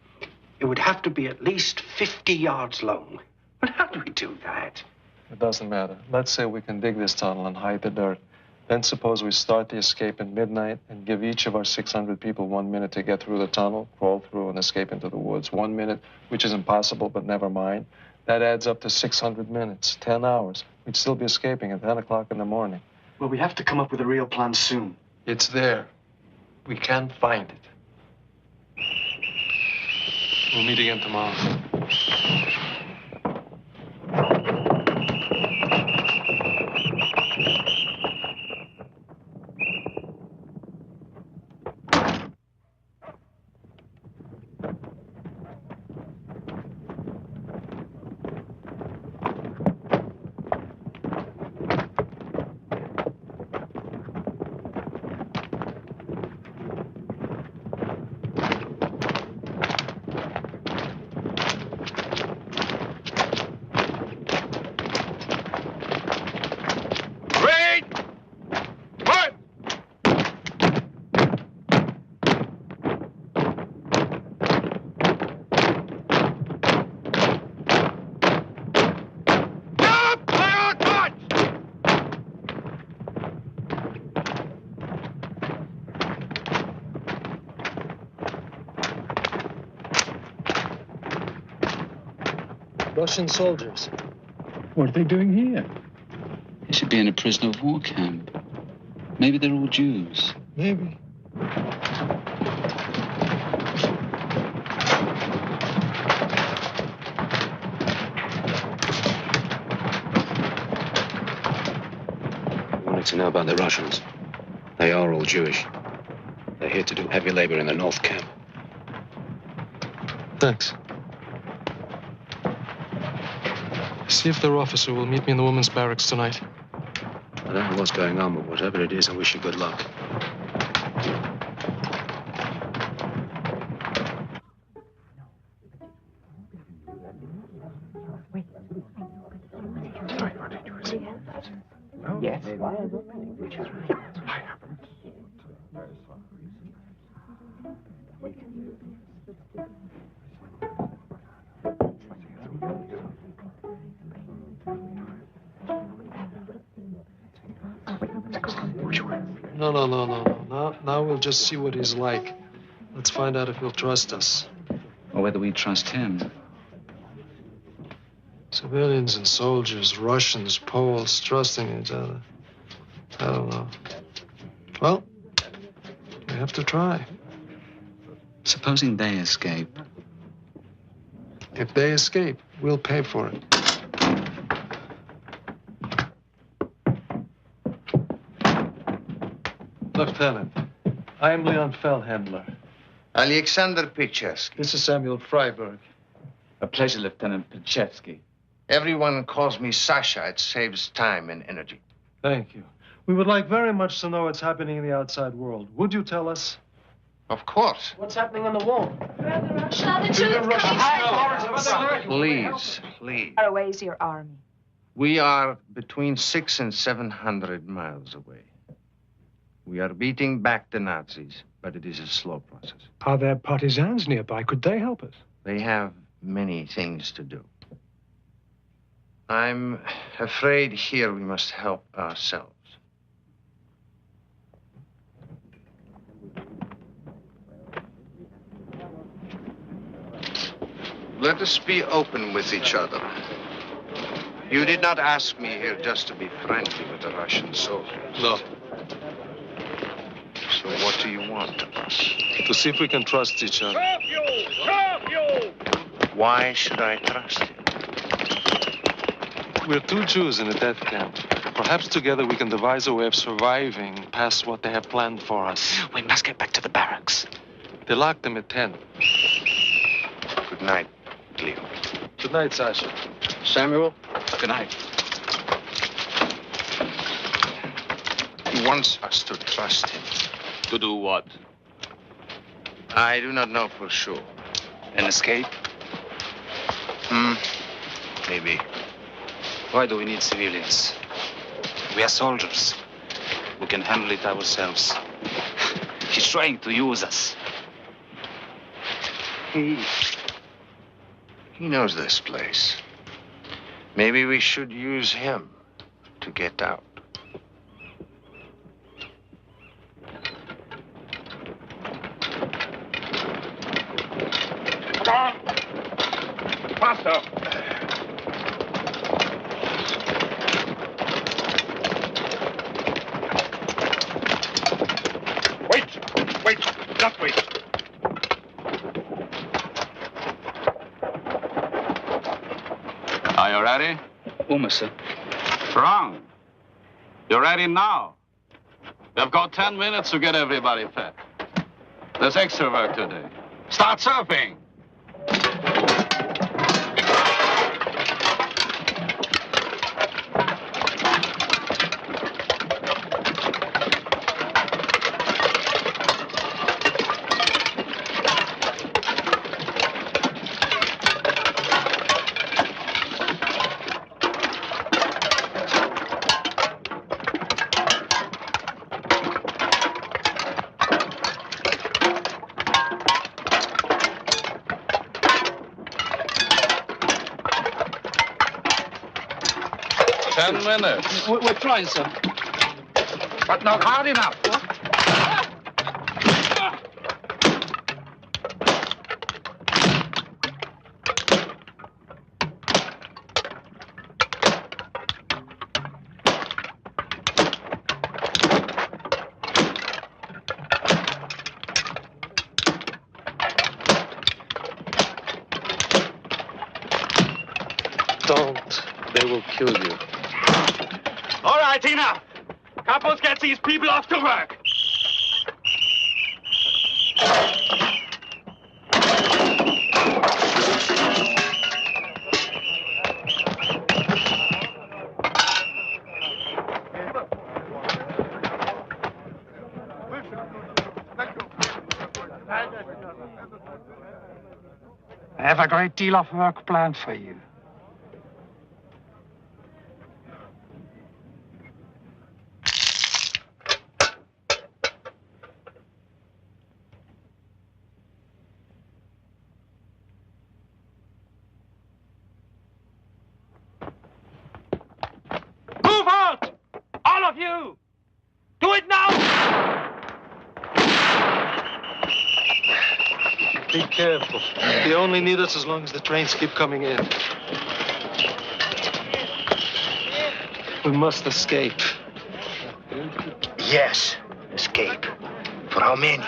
Speaker 9: It would have to be at least 50 yards long. But how do we do that?
Speaker 2: It doesn't matter. Let's say we can dig this tunnel and hide the dirt. Then suppose we start the escape at midnight and give each of our 600 people 1 minute to get through the tunnel, crawl through, and escape into the woods. 1 minute, which is impossible, but never mind. That adds up to 600 minutes, 10 hours. We'd still be escaping at 10 o'clock in the morning.
Speaker 3: Well, we have to come up with a real plan soon.
Speaker 2: It's there. We can find it. We'll meet again tomorrow.
Speaker 13: Russian soldiers.
Speaker 16: What are they doing here?
Speaker 8: They should be in a prisoner of war camp. Maybe they're all Jews.
Speaker 2: Maybe.
Speaker 21: I wanted to know about the Russians. They are all Jewish. They're here to do heavy labor in the North Camp.
Speaker 2: Thanks. See if their officer will meet me in the women's barracks tonight.
Speaker 21: I don't know what's going on, but whatever it is, I wish you good luck.
Speaker 8: Yes.
Speaker 2: No. Now we'll just see what he's like. Let's find out if he'll trust us.
Speaker 8: Or whether we trust him.
Speaker 2: Civilians and soldiers, Russians, Poles, trusting each other. I don't know. Well, we have to try.
Speaker 8: Supposing they escape,
Speaker 2: If they escape, we'll pay for it. Lieutenant, I am Leon Feldhandler.
Speaker 15: Alexander Pichevsky.
Speaker 2: This is Samuel Freiberg.
Speaker 8: A pleasure, Lieutenant Pichevsky.
Speaker 15: Everyone calls me Sasha. It saves time and energy.
Speaker 2: Thank you. We would like very much to know what's happening in the outside world. Would you tell us?
Speaker 15: Of course.
Speaker 11: What's happening on the wall?
Speaker 15: Please, please.
Speaker 22: How far away is your army?
Speaker 15: We are between 600 and 700 miles away. We are beating back the Nazis, but it is a slow process.
Speaker 16: Are there partisans nearby? Could they help us?
Speaker 15: They have many things to do. I'm afraid here we must help ourselves. Let us be open with each other. You did not ask me here just to be friendly with the Russian soldiers.
Speaker 2: No.
Speaker 15: So what do you want of us?
Speaker 2: To see if we can trust each other.
Speaker 15: Why should I trust you?
Speaker 2: We're two Jews in a death camp. Perhaps together we can devise a way of surviving past what they have planned for us.
Speaker 8: We must get back to the barracks.
Speaker 2: They locked them at 10.
Speaker 15: Good night, Leo.
Speaker 2: Good night, Sasha.
Speaker 15: Samuel?
Speaker 8: Good night.
Speaker 15: He wants us to trust him.
Speaker 4: To do what?
Speaker 15: I do not know for sure.
Speaker 8: An escape?
Speaker 15: Maybe.
Speaker 8: Why do we need civilians? We are soldiers. We can handle it ourselves. He's trying to use us.
Speaker 15: He knows this place. Maybe we should use him to get out.
Speaker 5: Come on! Faster! Wait, just wait.
Speaker 4: Are you ready?
Speaker 8: Sir.
Speaker 4: Wrong. You're ready now. You've got 10 minutes to get everybody fed. There's extra work to do. Start surfing. Minutes.
Speaker 8: We're trying, sir.
Speaker 4: But not hard enough.
Speaker 2: Don't. They will kill you.
Speaker 19: All right, enough. Capos, get these people off to work.
Speaker 16: I have a great deal of work planned for you.
Speaker 19: You! Do it now!
Speaker 2: Be careful. They only need us as long as the trains keep coming in. We must escape.
Speaker 15: Yes, escape. For how many?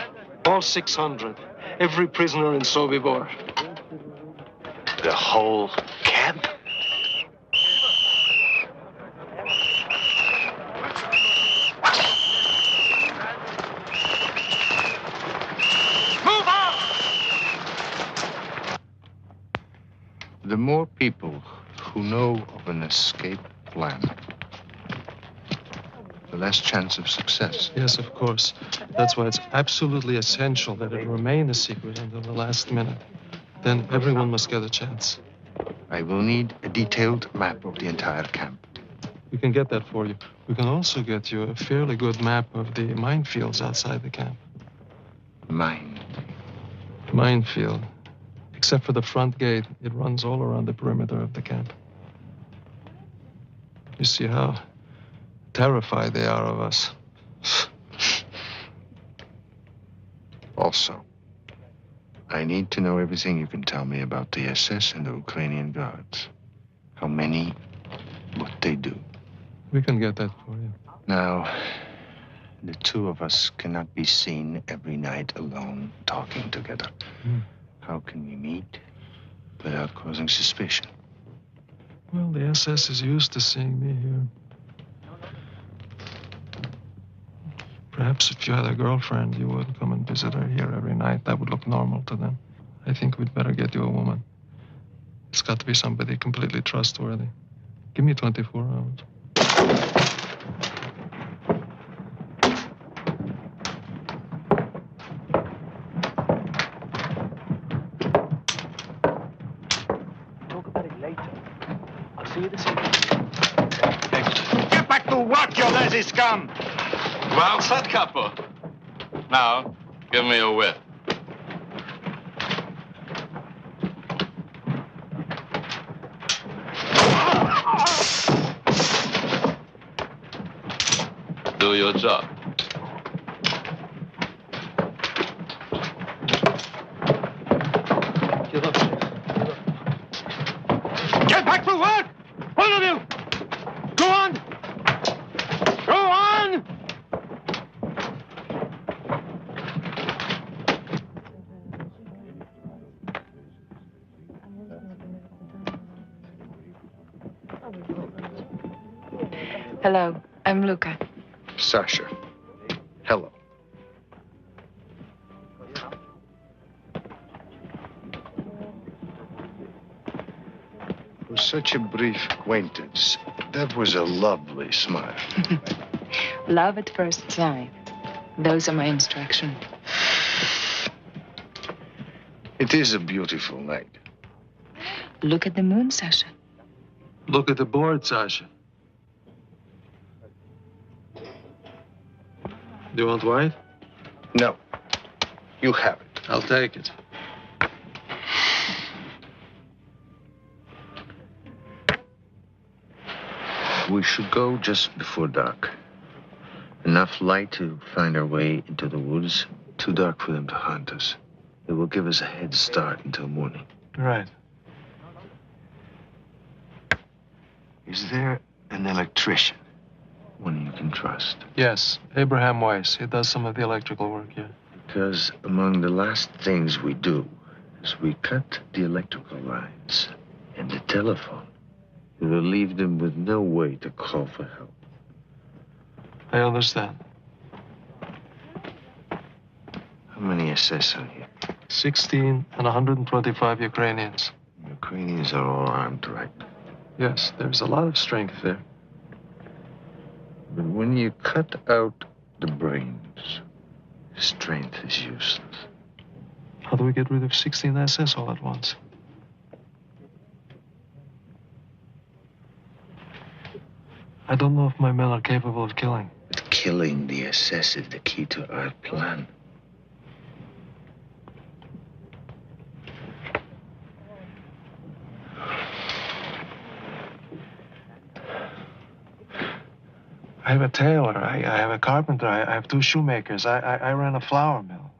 Speaker 2: All 600. Every prisoner in Sobibor.
Speaker 9: The whole camp?
Speaker 3: Move on!
Speaker 15: The more people who know of an escape plan, the less chance of success.
Speaker 2: Yes, of course. That's why it's absolutely essential that it remain a secret until the last minute. Then everyone must get a chance.
Speaker 15: I will need a detailed map of the entire camp.
Speaker 2: We can get that for you. We can also get you a fairly good map of the minefields outside the camp. Minefield. Except for the front gate, it runs all around the perimeter of the camp. You see how terrified they are of us.
Speaker 15: Also, I need to know everything you can tell me about the SS and the Ukrainian guards. How many, what they do.
Speaker 2: We can get that for you.
Speaker 15: Now, the two of us cannot be seen every night alone talking together. How can we meet without causing suspicion?
Speaker 2: Well, the SS is used to seeing me here. Perhaps if you had a girlfriend, you would come and visit her here every night. That would look normal to them. I think we'd better get you a woman. It's got to be somebody completely trustworthy. Give me 24 hours.
Speaker 3: Talk about it later. I'll see you this evening.
Speaker 9: Get back to work, you lazy scum!
Speaker 4: Well said, Capo. Now, give me a whip. Do your job.
Speaker 3: Get back to work! All of you! Go on! Go on!
Speaker 22: Hello, I'm Luca.
Speaker 15: Sasha. Hello. For such a brief acquaintance, that was a lovely smile.
Speaker 22: Love at first sight. Those are my instructions.
Speaker 15: It is a beautiful night.
Speaker 22: Look at the moon, Sasha.
Speaker 2: Look at the board, Sasha. Do you want white?
Speaker 15: No. You have it.
Speaker 2: I'll take it.
Speaker 15: We should go just before dark. Enough light to find our way into the woods. Too dark for them to hunt us. It will give us a head start until morning.
Speaker 2: Right.
Speaker 15: Is there an electrician? One you can trust?
Speaker 2: Yes, Abraham Weiss. He does some of the electrical work here.
Speaker 15: Because among the last things we do is we cut the electrical lines and the telephone. It will leave them with no way to call for help.
Speaker 2: I understand.
Speaker 15: How many SS are here?
Speaker 2: 16 and 125 Ukrainians.
Speaker 15: Ukrainians are all armed, right?
Speaker 2: Yes, there's a lot of strength there.
Speaker 15: But when you cut out the brains, strength is useless.
Speaker 2: How do we get rid of 16 SS all at once? I don't know if my men are capable of killing.
Speaker 15: But killing the SS is the key to our plan.
Speaker 2: I have a tailor, I have a carpenter, I have 2 shoemakers, I ran a flour mill.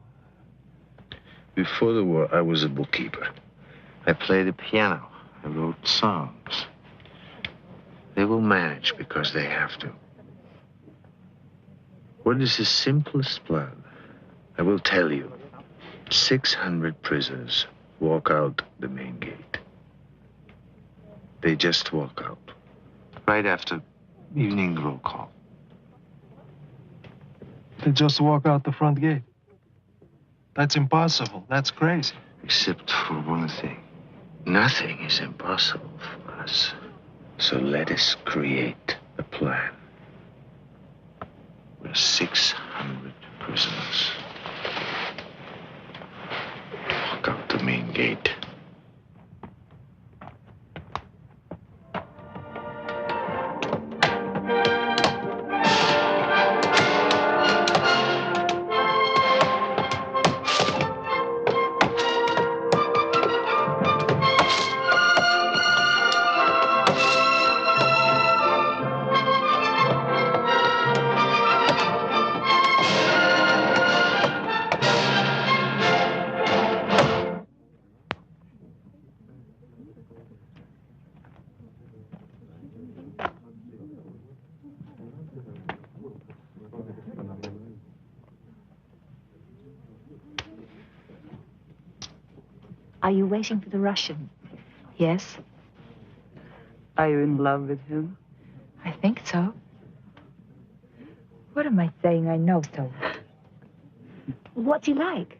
Speaker 15: Before the war, I was a bookkeeper. I played the piano. I wrote songs. They will manage because they have to. What is the simplest plan? I will tell you. 600 prisoners walk out the main gate. They just walk out. Right after evening roll call.
Speaker 2: They just walk out the front gate. That's impossible. That's crazy.
Speaker 15: Except for one thing. Nothing is impossible for us. So let us create a plan. We're 600 prisoners. Walk out the main gate.
Speaker 17: Are you waiting for the Russian?
Speaker 22: Yes,
Speaker 17: Are you in love with him?
Speaker 22: I think so. What am I saying? I know so.
Speaker 17: What's he like?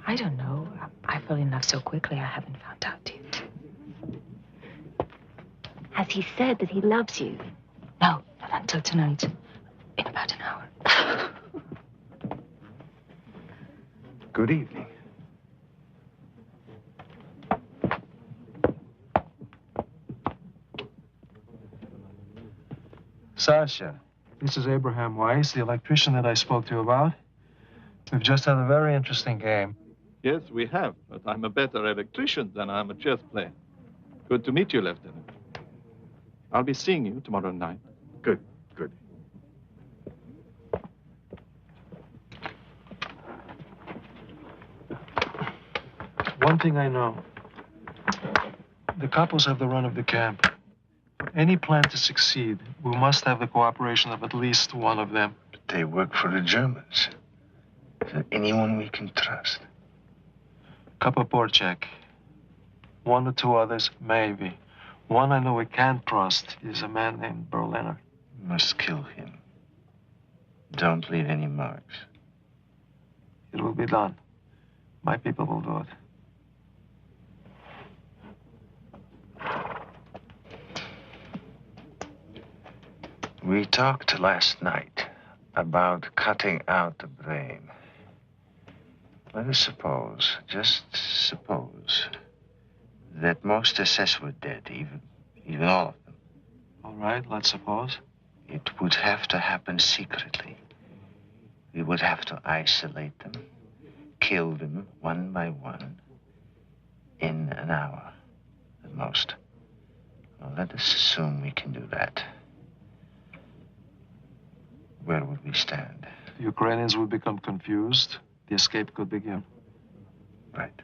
Speaker 22: I don't know. I fell in love so quickly, I haven't found out yet.
Speaker 17: Has he said that he loves you?
Speaker 22: No, not until tonight. In about an hour.
Speaker 15: Good evening.
Speaker 2: Sasha, this is Abraham Weiss, the electrician that I spoke to you about. We've just had a very interesting game.
Speaker 18: Yes, we have, but I'm a better electrician than I'm a chess player. Good to meet you, Lieutenant. I'll be seeing you tomorrow night.
Speaker 15: Good, good.
Speaker 2: One thing I know. The couples have the run of the camp. For any plan to succeed, we must have the cooperation of at least one of them.
Speaker 15: But they work for the Germans. Is there anyone we can trust?
Speaker 2: Kapaporchek. One or two others, maybe. One I know we can't trust is a man named Berliner.
Speaker 15: We must kill him. Don't leave any marks.
Speaker 2: It will be done. My people will do it.
Speaker 15: We talked last night about cutting out the brain. Let us suppose, just suppose, that most SS were dead, even all of them.
Speaker 2: All right, let's suppose.
Speaker 15: It would have to happen secretly. We would have to isolate them, kill them one by one, in an hour at most. Well, let us assume we can do that. Where would we stand?
Speaker 2: The Ukrainians would become confused. The escape could begin.
Speaker 15: Right.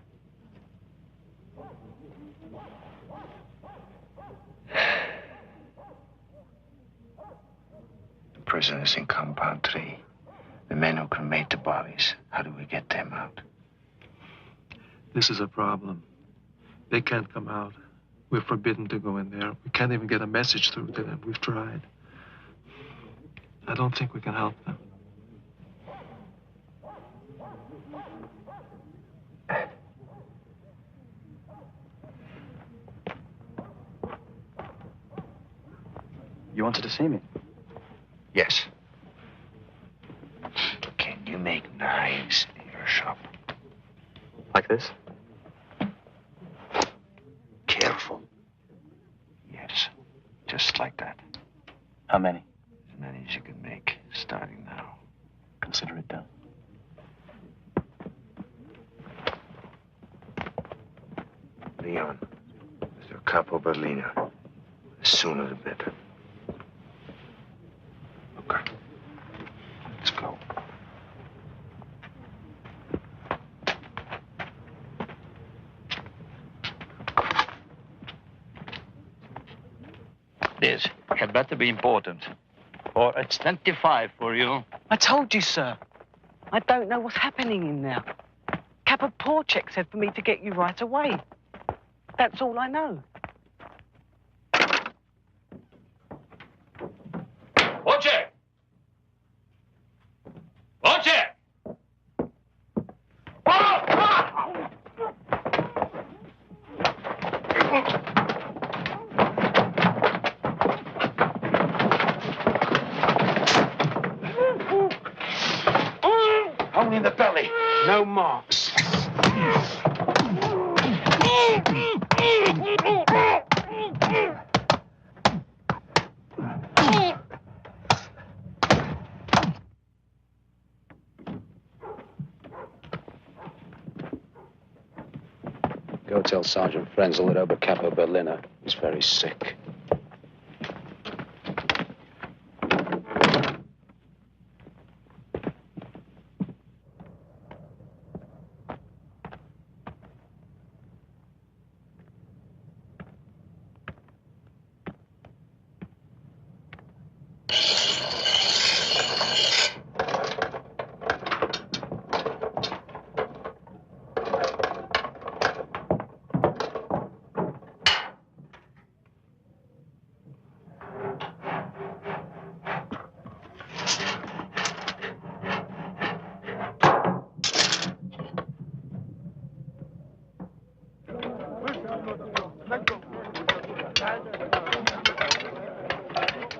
Speaker 15: The prisoners in Compound 3. The men who cremate the bodies. How do we get them out?
Speaker 2: This is a problem. They can't come out. We're forbidden to go in there. We can't even get a message through to them. We've tried. I don't think we can help them.
Speaker 23: You wanted to see me?
Speaker 15: Yes. Can you make knives in your shop?
Speaker 23: Like this?
Speaker 15: Careful. Yes, just like that.
Speaker 23: How many?
Speaker 15: As many as you can make, starting now.
Speaker 23: Consider it done.
Speaker 15: Leon, there's a Capo Berliner. The sooner the better. Okay. Let's go.
Speaker 24: This had better be important, or it's 25 for you.
Speaker 20: I told you, sir. I don't know what's happening in there. Kapaporchek said for me to get you right away.
Speaker 23: That's all I know.
Speaker 1: Watch it! Watch it!
Speaker 9: Only in the belly. No marks.
Speaker 21: Go tell Sergeant Frenzel at Oberkapo Berliner. He's very sick.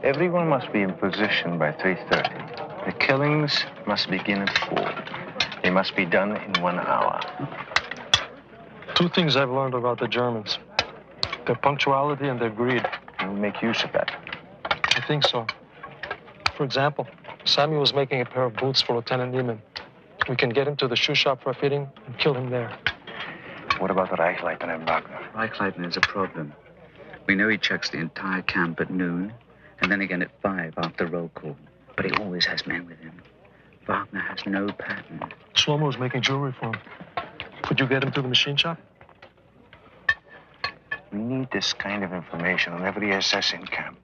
Speaker 15: Everyone must be in position by 3:30. The killings must begin at 4. They must be done in 1 hour.
Speaker 2: Two things I've learned about the Germans. Their punctuality and their greed.
Speaker 15: And we make use of that.
Speaker 2: I think so. For example, Samuel was making a pair of boots for Lieutenant Niemann. We can get him to the shoe shop for a fitting and kill him there.
Speaker 15: What about the Reichleiter and Wagner?
Speaker 8: Reichleiter is a problem. We know he checks the entire camp at noon, and then again at 5 after roll call. But he always has men with him. Wagner has no pattern.
Speaker 2: Shlomo was making jewelry for him. Could you get him to the machine shop?
Speaker 15: We need this kind of information on every SS in camp.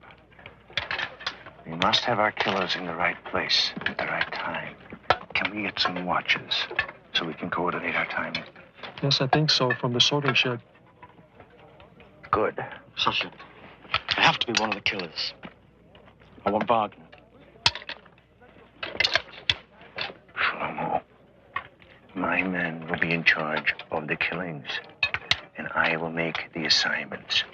Speaker 15: We must have our killers in the right place at the right time. Can we get some watches so we can coordinate our timing?
Speaker 2: Yes, I think so, from the sorting shed.
Speaker 15: Good.
Speaker 3: Sasha, I have to be one of the killers. I want Wagner.
Speaker 15: Shlomo, my men will be in charge of the killings, and I will make the assignments.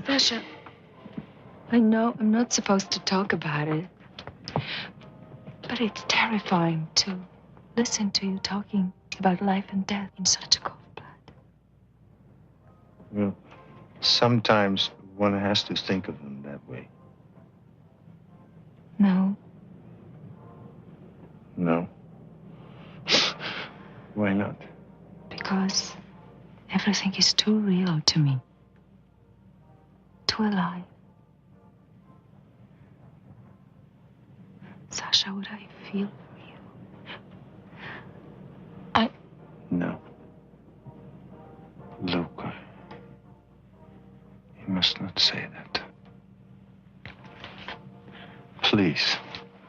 Speaker 22: Sasha, I know I'm not supposed to talk about it, but it's terrifying to listen to you talking about life and death in such a cold blood.
Speaker 15: Well, sometimes one has to think of them that way.
Speaker 22: No,
Speaker 15: No? Why not?
Speaker 22: because everything is too real to me. Too alive. Sasha, what I feel for you.
Speaker 15: No. Luca, you must not say that. Please,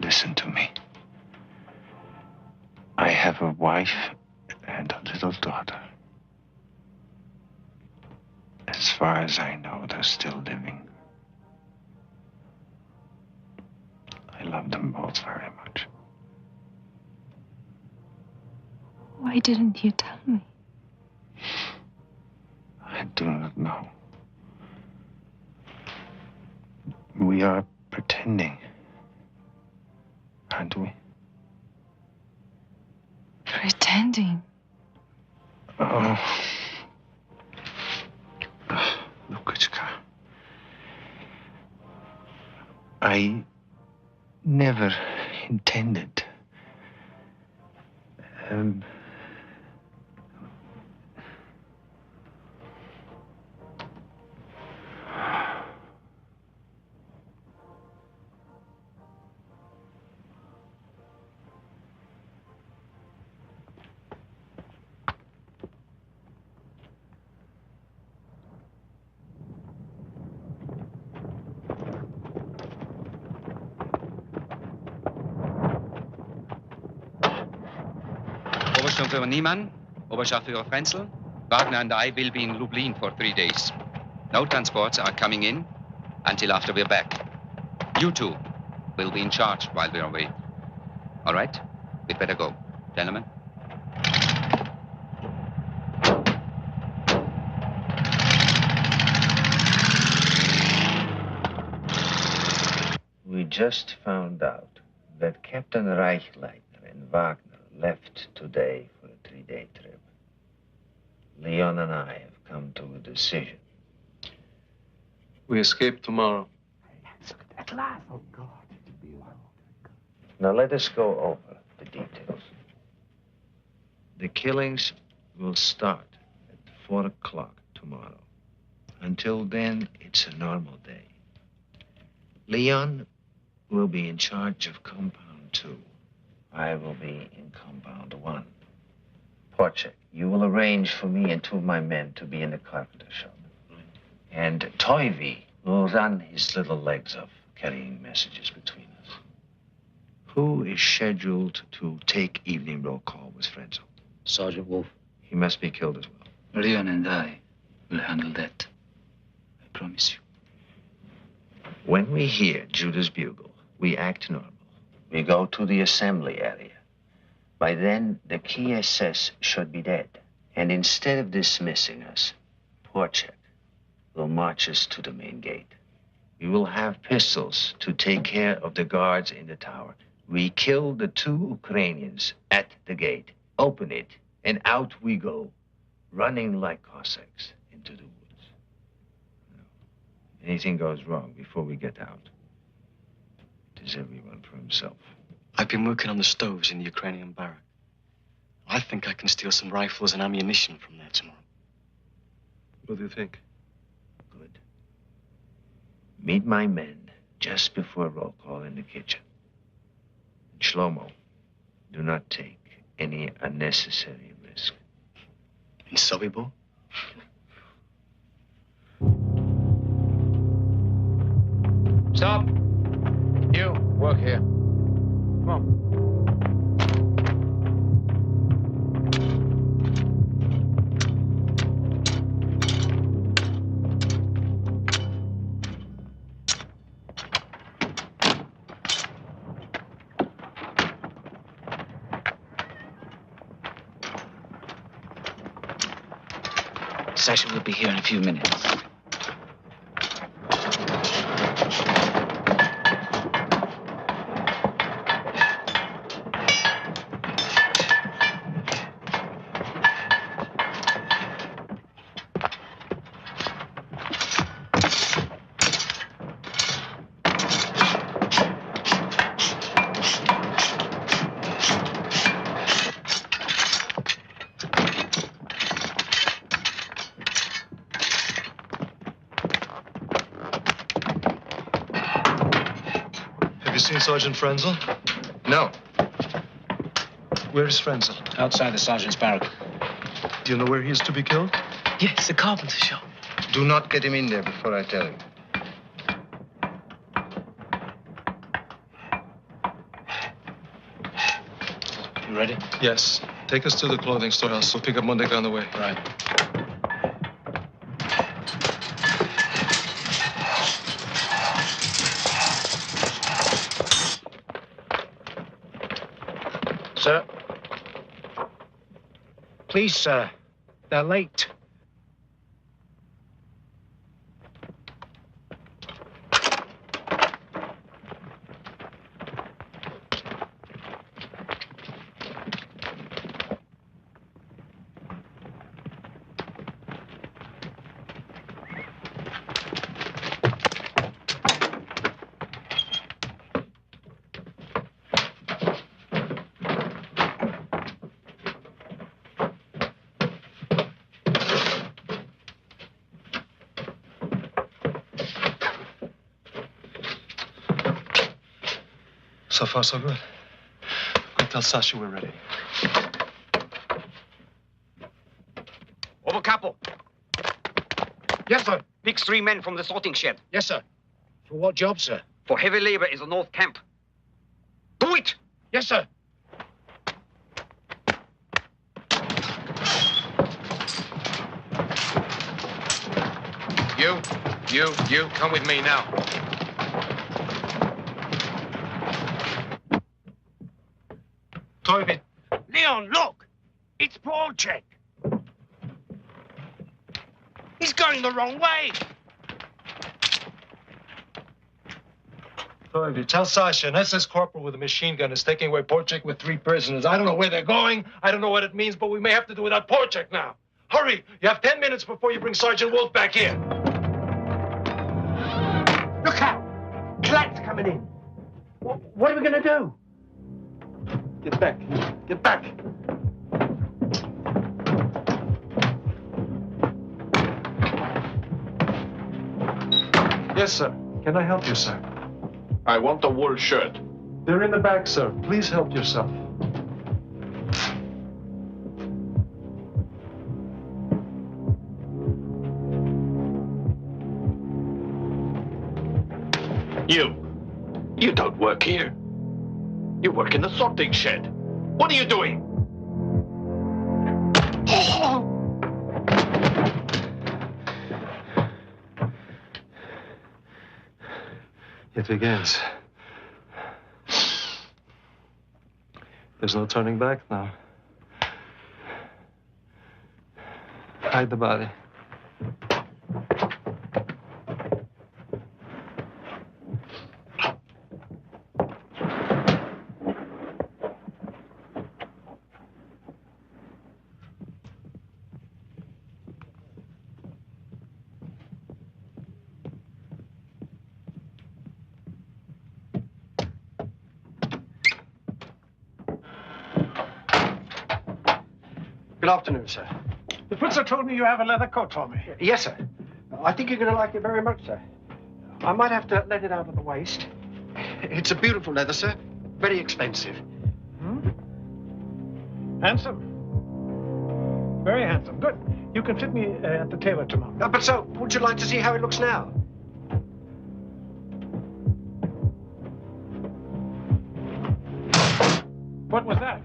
Speaker 15: listen to me. I have a wife and a little daughter. As far as I know, they're still living. I love them both very much.
Speaker 22: Why didn't you tell me?
Speaker 15: I do not know. We are pretending, aren't we?
Speaker 22: Pretending.
Speaker 15: Oh. Lukichka. I never intended.
Speaker 6: Oberstführer Niemann, Oberstführer Frenzel, Wagner and I will be in Lublin for 3 days. No transports are coming in until after we're back. You two will be in charge while we're away. All right? We'd better go. Gentlemen?
Speaker 15: We just found out that Captain Reichleitner and Wagner left today for a 3-day trip. Leon and I have come to a decision.
Speaker 2: We escape tomorrow.
Speaker 17: At last.
Speaker 15: Oh, God. Now let us go over the details. The killings will start at 4 o'clock tomorrow. Until then, it's a normal day. Leon will be in charge of Compound 2. I will be in Compound 1. Porchek, you will arrange for me and 2 of my men to be in the carpenter shop. And Toivy will run his little legs off, carrying messages between us. Who is scheduled to take evening roll call with Frenzel?
Speaker 21: Sergeant Wolf.
Speaker 15: He must be killed as well.
Speaker 8: Leon and I will handle that. I promise you.
Speaker 15: When we hear Judah's bugle, we act normal. We go to the assembly area. By then, the key SS should be dead. And instead of dismissing us, Porchek will march us to the main gate. We will have pistols to take care of the guards in the tower. We kill the 2 Ukrainians at the gate, open it, and out we go, running like Cossacks into the woods. Anything goes wrong before we get out, it is everyone for himself.
Speaker 3: I've been working on the stoves in the Ukrainian barrack. I think I can steal some rifles and ammunition from there tomorrow.
Speaker 2: What do you think?
Speaker 15: Good. Meet my men just before roll call in the kitchen. And Shlomo, do not take any unnecessary risk.
Speaker 3: In Sobibor?
Speaker 10: Stop. You, work here. Come on.
Speaker 8: Sasha will be here in a few minutes.
Speaker 2: Have you seen Sergeant Frenzel? No. Where is Frenzel?
Speaker 21: Outside the sergeant's barrack.
Speaker 2: Do you know where he is to be killed?
Speaker 20: Yes, the carpenter shop.
Speaker 15: Do not get him in there before I tell you.
Speaker 21: You ready?
Speaker 2: Yes. Take us to the clothing storehouse. We'll pick up Mondek on the way.
Speaker 21: Right.
Speaker 9: Sir? Please, sir. They're late.
Speaker 2: So far, so good. Go tell Sasha we're ready.
Speaker 7: Oberkapo.
Speaker 9: Yes, sir.
Speaker 7: Pick 3 men from the sorting shed.
Speaker 9: Yes, sir. For what job, sir?
Speaker 7: For heavy labor in the North Camp. Do it!
Speaker 9: Yes, sir.
Speaker 11: You, come with me now.
Speaker 3: Toby.
Speaker 9: Leon, look! It's Porchek. He's going the wrong way.
Speaker 2: Toby, tell Sasha an SS corporal with a machine gun is taking away Porchek with 3 prisoners. I don't know where they're going. I don't know what it means, but we may have to do without Porchek now. Hurry! You have 10 minutes before you bring Sergeant Wolf back here.
Speaker 9: Look out! Clat's coming in. What are we going to do?
Speaker 2: Get back. Get back. Yes, sir. Can I help you, sir?
Speaker 18: I want a wool shirt.
Speaker 2: They're in the back, sir. Please help yourself.
Speaker 18: You don't work here. You work in the sorting shed. What are you doing?
Speaker 2: It begins. There's no turning back now. Hide the body.
Speaker 3: Good afternoon, sir.
Speaker 9: The printer told me you have a leather coat for me.
Speaker 3: Yes, sir. I think you're going to like it very much, sir. I might have to let it out at the waist. It's a beautiful leather, sir. Very expensive.
Speaker 9: Handsome. Very handsome. Good. You can fit me at the tailor tomorrow.
Speaker 3: But, sir, would you like to see how it looks now?
Speaker 9: What was that?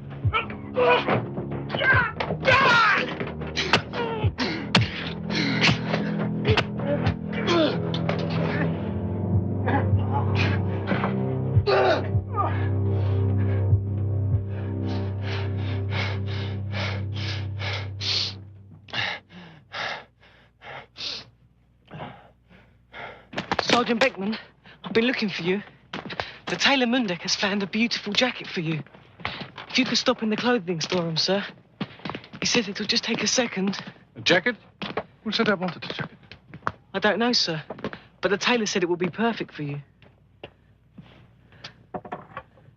Speaker 20: Sergeant Beckman, I've been looking for you. The tailor Mundek has found a beautiful jacket for you. If you could stop in the clothing store, sir. He said it'll just take a second.
Speaker 18: A jacket? Who said I wanted a jacket?
Speaker 20: I don't know, sir. But the tailor said it would be perfect for you.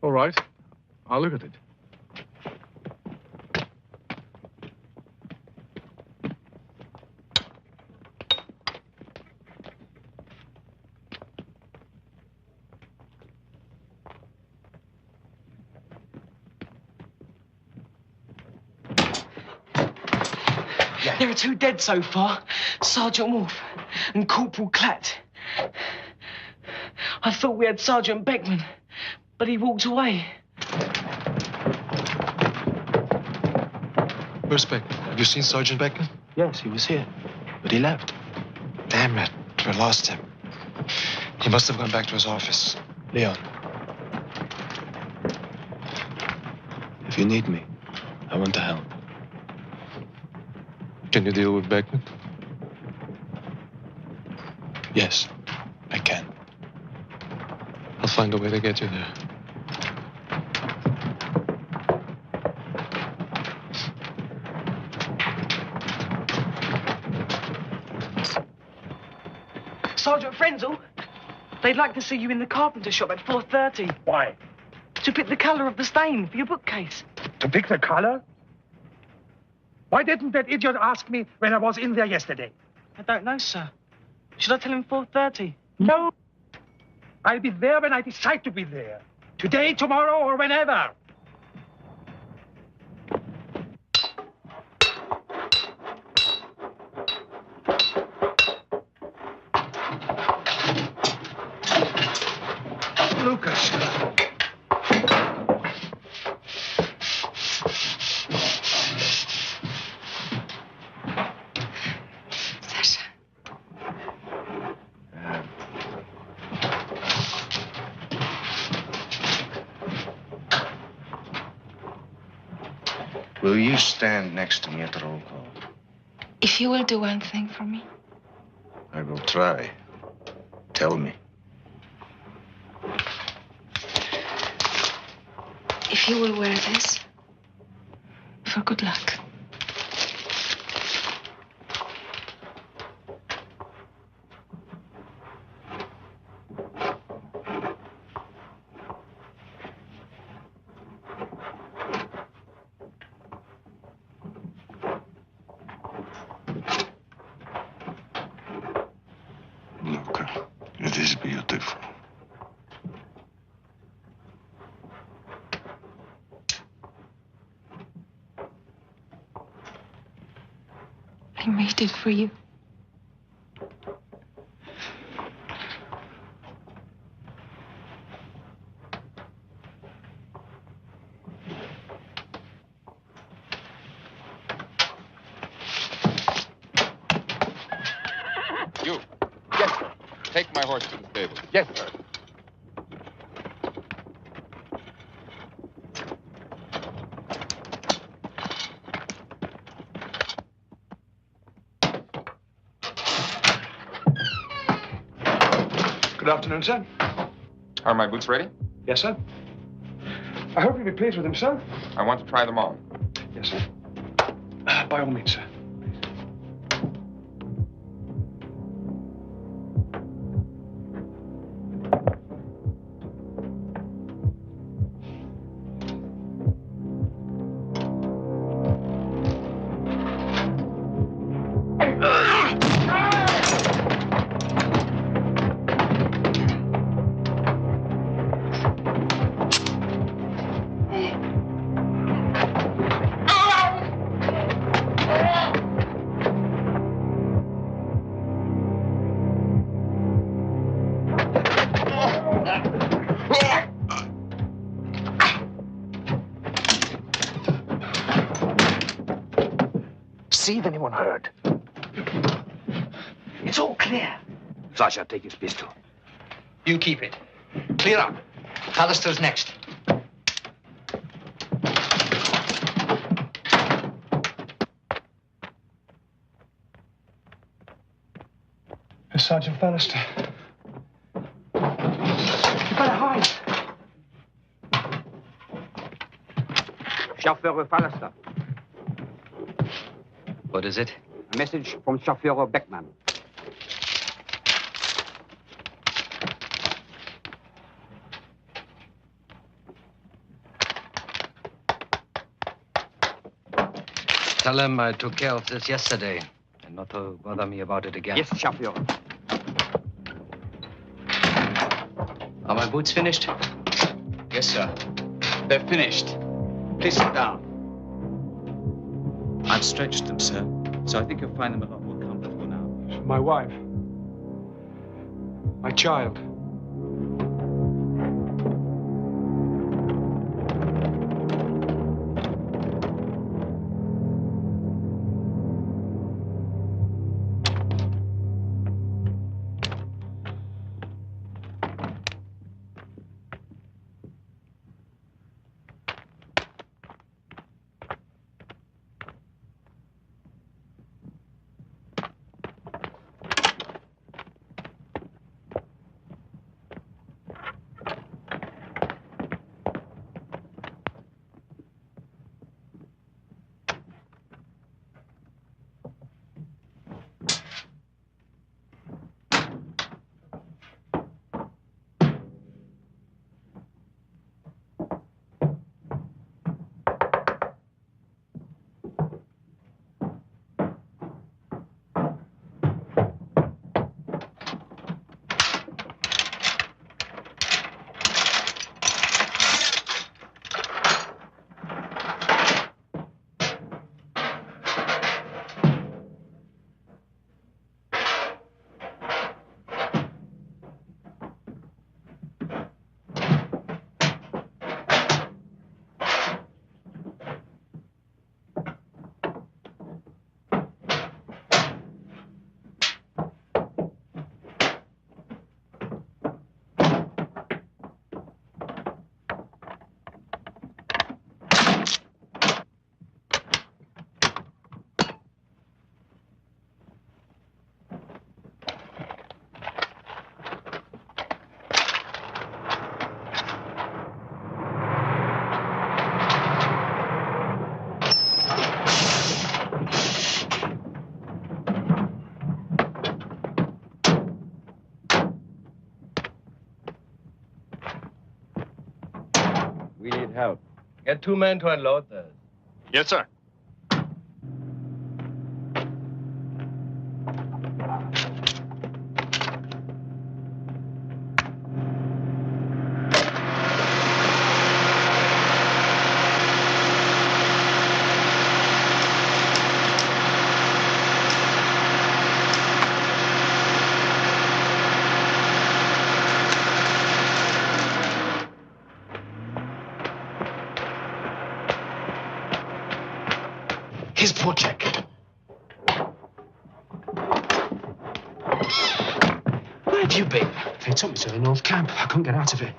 Speaker 18: All right. I'll look at it.
Speaker 20: There are 2 dead so far, Sergeant Wolf and Corporal Klatt. I thought we had Sergeant Beckman, but he walked away.
Speaker 2: Where's Beckman? Have you seen Sergeant Beckman?
Speaker 3: Yes, he was here, but he left.
Speaker 2: Damn it. We lost him. He must have gone back to his office.
Speaker 23: Leon. If you need me, I want to help.
Speaker 2: Can you deal with Beckman?
Speaker 23: Yes, I can.
Speaker 2: I'll find a way to get you there.
Speaker 20: Sergeant Frenzel, they'd like to see you in the carpenter shop at 4:30.
Speaker 9: Why?
Speaker 20: To pick the colour of the stain for your bookcase.
Speaker 9: To pick the color? Why didn't that idiot ask me when I was in there yesterday?
Speaker 20: I don't know, sir. Should I tell him 4:30?
Speaker 9: No. I'll be there when I decide to be there. Today, tomorrow, or whenever.
Speaker 3: Lucas.
Speaker 15: Will you stand next to me at the roll call?
Speaker 22: If you will do one thing for me.
Speaker 15: I will try. Tell me.
Speaker 22: If you will wear this, for good luck.
Speaker 15: Luca, it is beautiful.
Speaker 22: I made it for you.
Speaker 6: You. Yes, sir. Take my horse to the stable. Yes, sir.
Speaker 16: Good afternoon, sir.
Speaker 11: Are my boots ready?
Speaker 16: Yes, sir. I hope you'll be pleased with them, sir.
Speaker 11: I want to try them on.
Speaker 16: Yes, sir. By all means, sir.
Speaker 9: See if anyone heard. It's all clear.
Speaker 7: Sasha, take his pistol.
Speaker 19: You keep it. Clear up. Hallister's next.
Speaker 16: Sergeant Bannister. You better hide.
Speaker 7: Chauffeur Fallister.
Speaker 6: What is it?
Speaker 7: A message from Chauffeur Beckman.
Speaker 6: Tell him I took care of this yesterday, and not to bother me about it again.
Speaker 7: Yes, Chauffeur.
Speaker 6: Are my boots finished?
Speaker 12: Yes, sir. They're finished. Please sit down.
Speaker 18: I've stretched them, sir, so I think you'll find them a lot more comfortable now.
Speaker 16: My wife. My child.
Speaker 4: We need help. Get 2 men to unload those.
Speaker 18: Yes, sir.
Speaker 19: Here's poor Jack. Where have you been?
Speaker 3: They took me to the North Camp. I couldn't get out of it.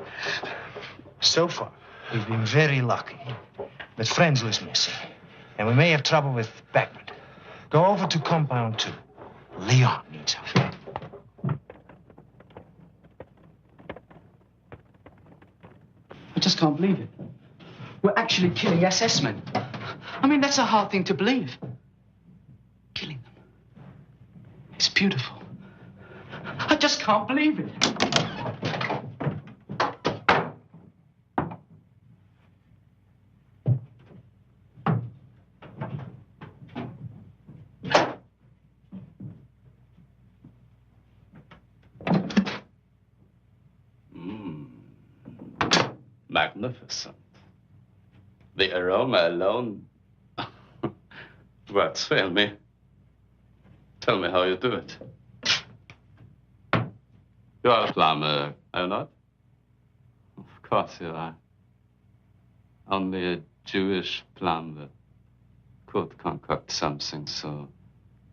Speaker 3: So far, we've been very lucky. But Friends was missing. And we may have trouble with Beckman. Go over to Compound 2. Leon needs help.
Speaker 12: I just can't believe it. We're actually killing SS men. I mean, that's a hard thing to believe. Killing them. It's beautiful. I just can't believe it.
Speaker 5: Magnificent. The aroma alone. Words fail me. Tell me how you do it. You are a plumber, are you not? Of course you are. Only a Jewish plumber could concoct something so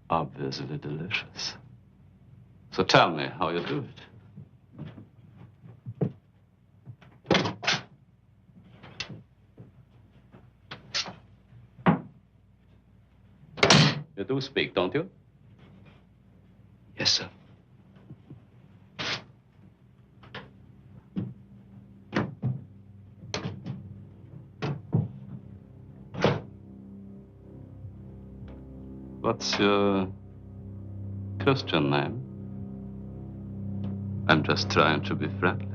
Speaker 5: obviously delicious. So tell me how you do it. You do speak, don't you?
Speaker 12: Yes, sir.
Speaker 5: What's your Christian name? I'm just trying to be friendly.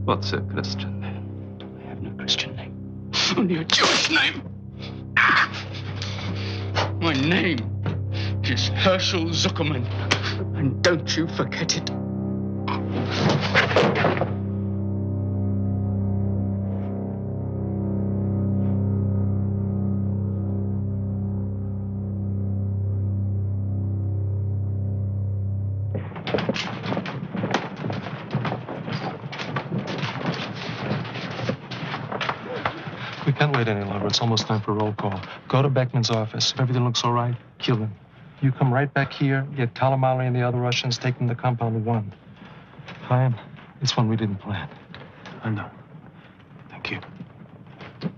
Speaker 5: What's your Christian name?
Speaker 12: I have no Christian name. Only a Jewish name. My name is Herschel Zuckerman. And don't you forget it.
Speaker 2: We can't wait any longer. It's almost time for roll call. Go to Beckman's office. If everything looks all right, kill him. You come right back here, get Kalamali and the other Russians, take them to Compound 1. Chaim, it's one we didn't plan.
Speaker 3: I know. Thank you.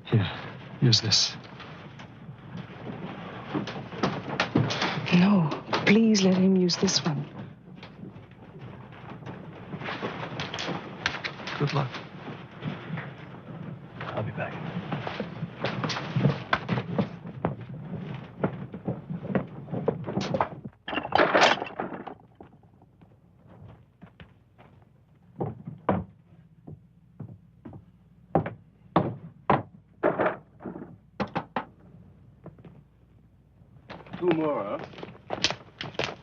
Speaker 2: Here, use this.
Speaker 20: No, please let him use this one.
Speaker 2: Good luck.
Speaker 3: I'll be back.
Speaker 4: Two more, huh?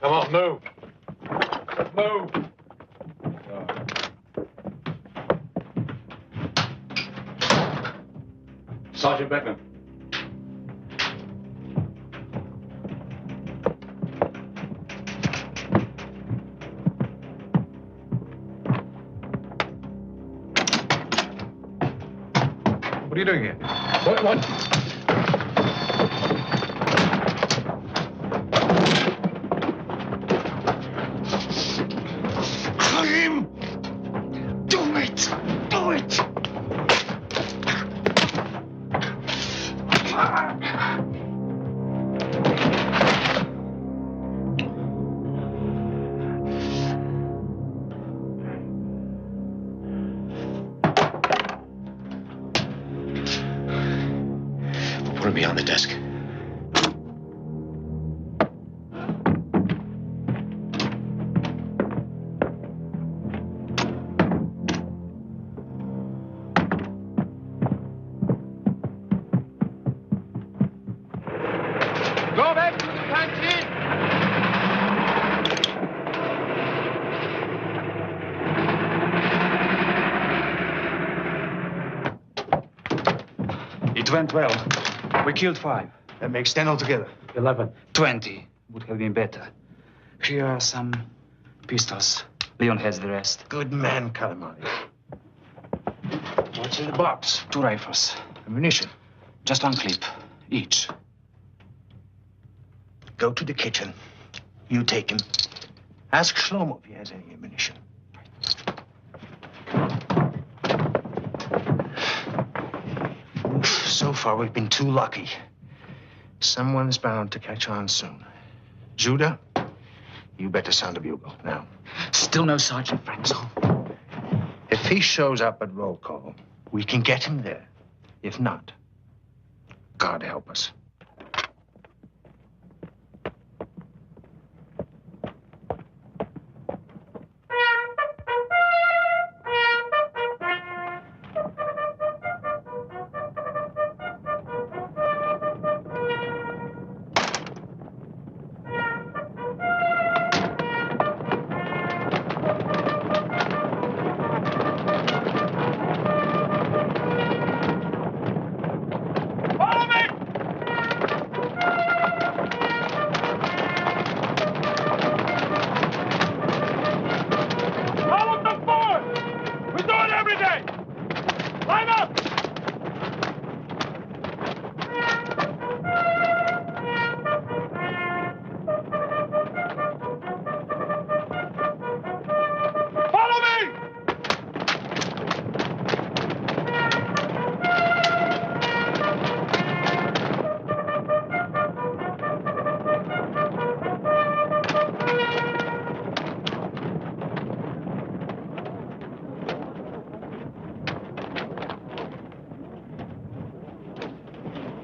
Speaker 10: Come on, move. Move.
Speaker 4: Sergeant Beckman.
Speaker 2: What are you doing here?
Speaker 10: What?
Speaker 3: Chaim! Do it! Do it!
Speaker 21: Put him behind the desk.
Speaker 12: It went well. We killed 5.
Speaker 1: That makes 10 altogether.
Speaker 12: 11. 20 would have been better. Here are some pistols. Leon has the rest.
Speaker 1: Good man, Calamari. What's in the box?
Speaker 12: 2 rifles.
Speaker 1: Ammunition.
Speaker 12: Just 1 clip, each.
Speaker 1: Go to the kitchen. You take him. Ask Shlomo if he has any ammunition. Oof, so far, we've been too lucky. Someone's bound to catch on soon. Judah, you better sound a bugle now.
Speaker 12: Still no Sergeant Franzel.
Speaker 1: If he shows up at roll call, we can get him there. If not, God help us.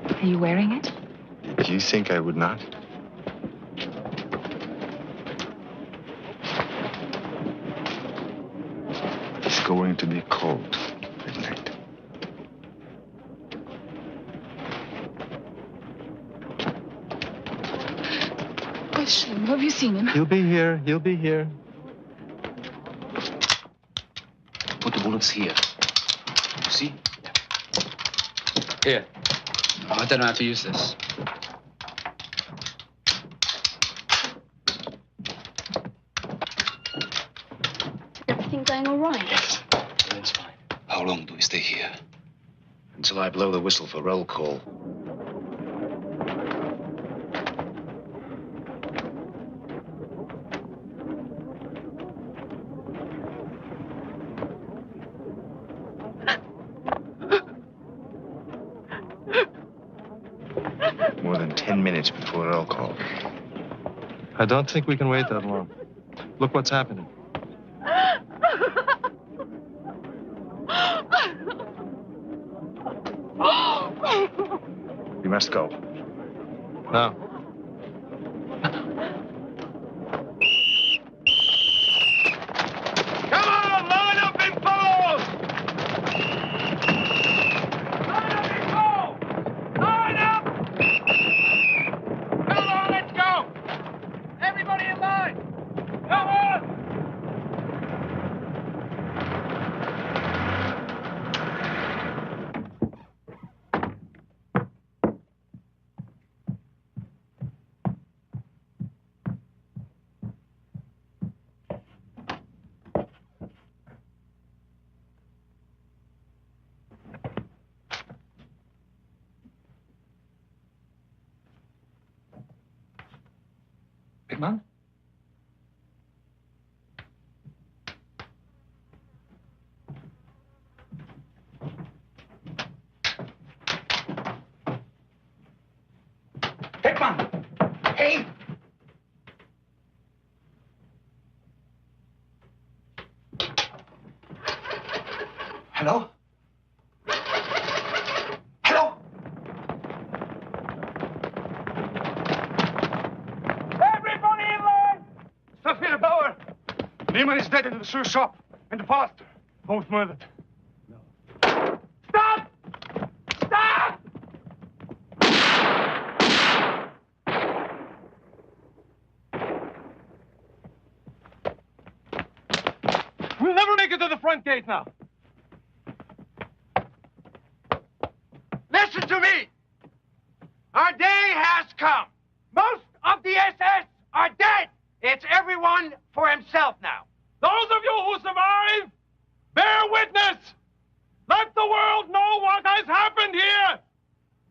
Speaker 22: Are you wearing it?
Speaker 15: Do you think I would not? It's going to be cold at night.
Speaker 22: Where's Shlomo? Have you seen him?
Speaker 2: He'll be here. He'll be here.
Speaker 12: Put the bullets here. You see? Here. Oh, I don't know how to use this.
Speaker 22: Everything going all right?
Speaker 12: Yes. Everything's fine.
Speaker 21: How long do we stay here? Until I blow the whistle for roll call.
Speaker 15: More than 10 minutes before roll call.
Speaker 2: I don't think we can wait that long. Look what's happening.
Speaker 15: We must go.
Speaker 2: Now.
Speaker 3: Come on, line up and follow! Line up! Come on, let's go! Everybody in line! Come on!
Speaker 12: Beckman? Beckman! Hey! Hello? Hello?
Speaker 3: Everybody in line! Sophia Bauer! Neiman is dead in the shoe shop. And the pastor. Both murdered. No. Stop! Stop! We'll never make it to the front gate now. Listen
Speaker 13: Listen to me. Our day has come. Most of the SS are dead. It's everyone for himself now.
Speaker 10: Those of you who survive, bear witness. Let the world know what has happened here.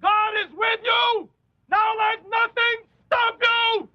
Speaker 10: God is with you. Now let nothing stop you.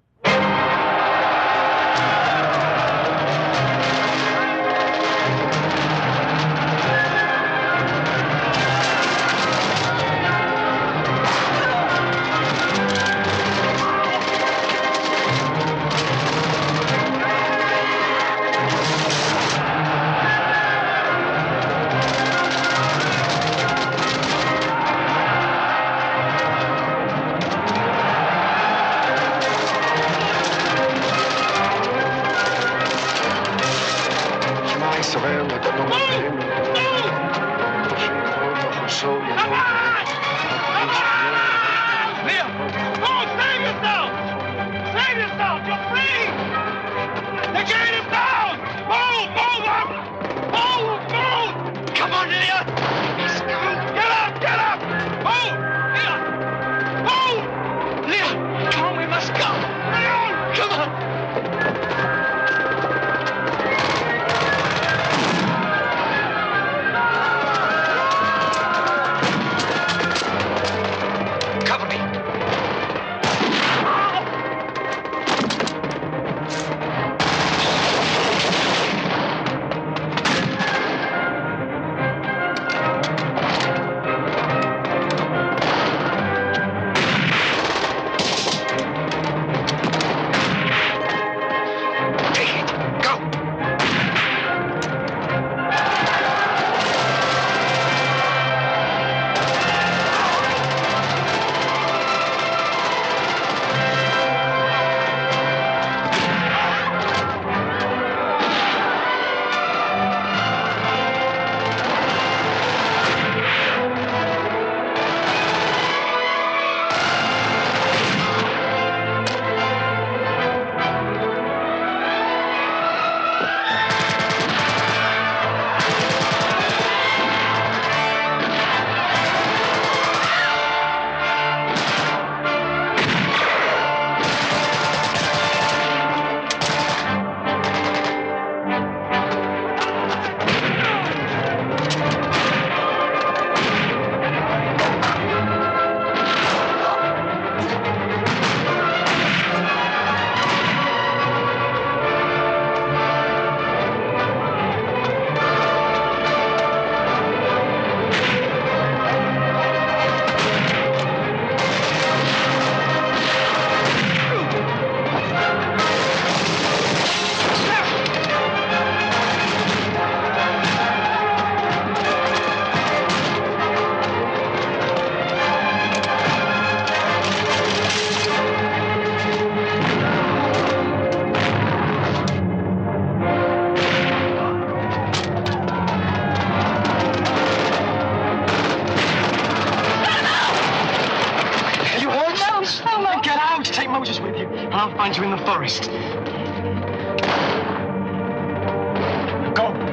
Speaker 3: I'll find you in the forest. Go.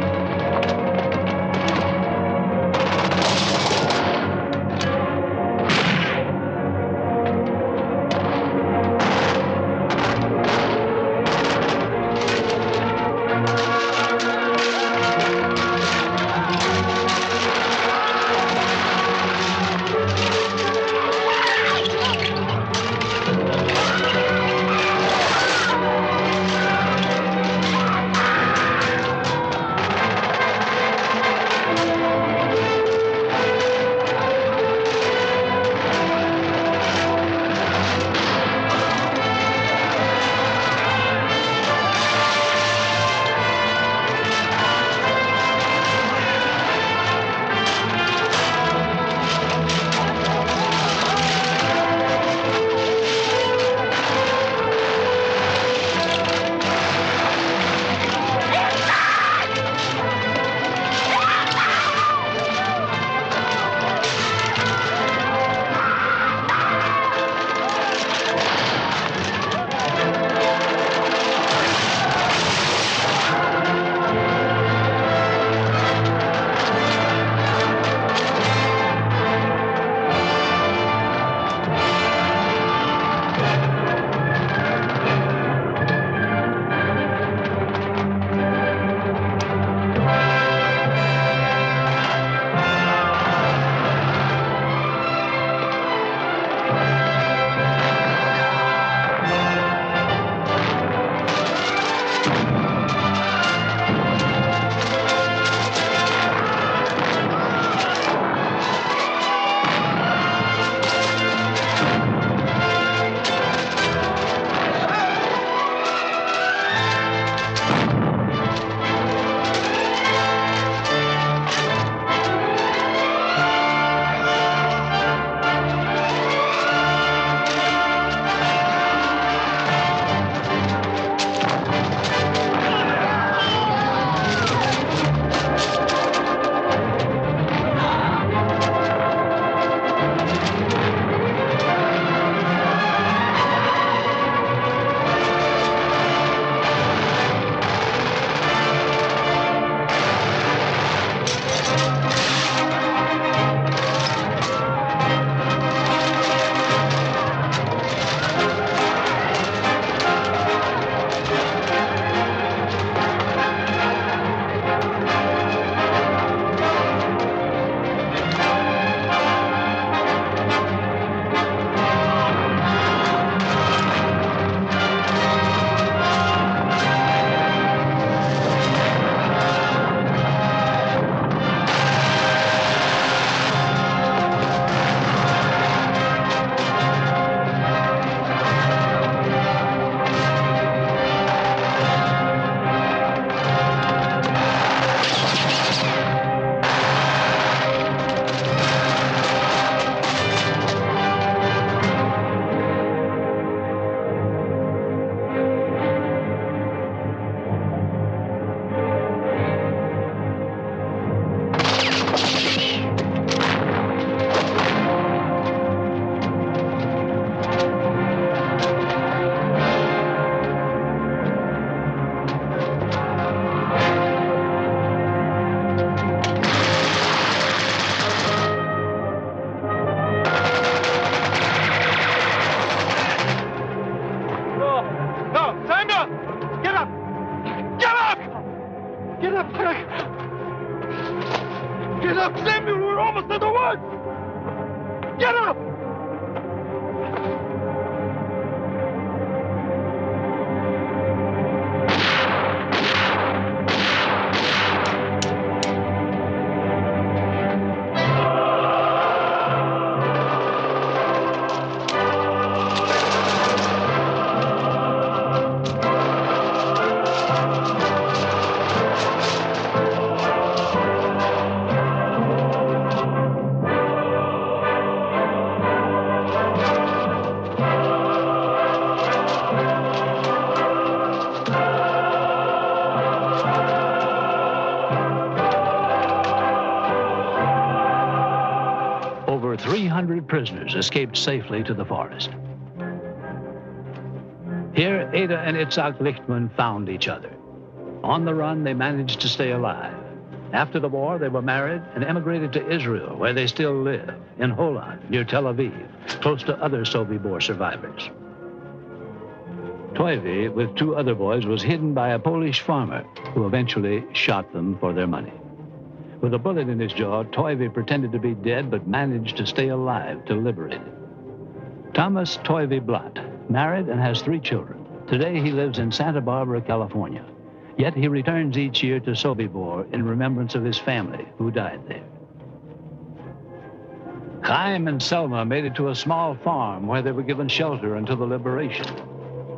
Speaker 3: Get up, Frank! Get up, Samuel! We're almost at the woods! Get up!
Speaker 8: Over 300 prisoners escaped safely to the forest. Here, Ada and Itzhak Lichtman found each other. On the run, they managed to stay alive. After the war, they were married and emigrated to Israel, where they still live, in Holland, near Tel Aviv, close to other Sobibor survivors. Toivi, with 2 other boys, was hidden by a Polish farmer who eventually shot them for their money. With a bullet in his jaw, Toivi pretended to be dead but managed to stay alive to liberate it. Thomas Toivi Blatt, married and has 3 children. Today he lives in Santa Barbara, California. Yet he returns each year to Sobibor in remembrance of his family who died there. Chaim and Selma made it to a small farm where they were given shelter until the liberation.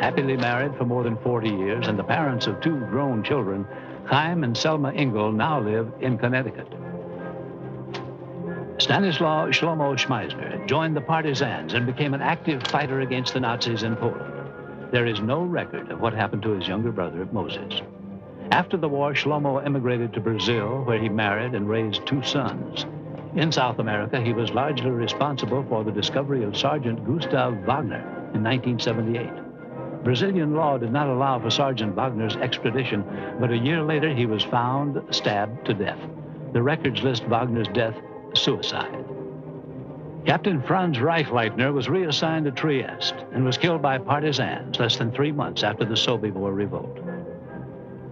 Speaker 8: Happily married for more than 40 years and the parents of 2 grown children, Chaim and Selma Engel now live in Connecticut. Stanislaw Shlomo Schmeisner joined the partisans and became an active fighter against the Nazis in Poland. There is no record of what happened to his younger brother, Moses. After the war, Shlomo emigrated to Brazil, where he married and raised 2 sons. In South America, he was largely responsible for the discovery of Sergeant Gustav Wagner in 1978. Brazilian law did not allow for Sergeant Wagner's extradition, but a year later he was found stabbed to death. The records list Wagner's death suicide. Captain Franz Reichleitner was reassigned to Trieste and was killed by partisans less than 3 months after the Sobibor revolt.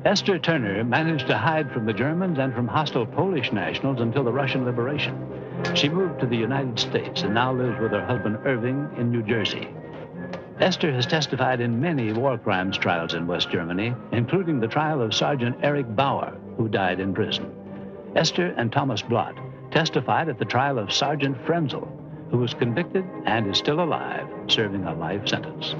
Speaker 8: Esther Turner managed to hide from the Germans and from hostile Polish nationals until the Russian liberation. She moved to the United States and now lives with her husband Irving in New Jersey. Esther has testified in many war crimes trials in West Germany, including the trial of Sergeant Erich Bauer, who died in prison. Esther and Thomas Blatt testified at the trial of Sergeant Frenzel, who was convicted and is still alive, serving a life sentence.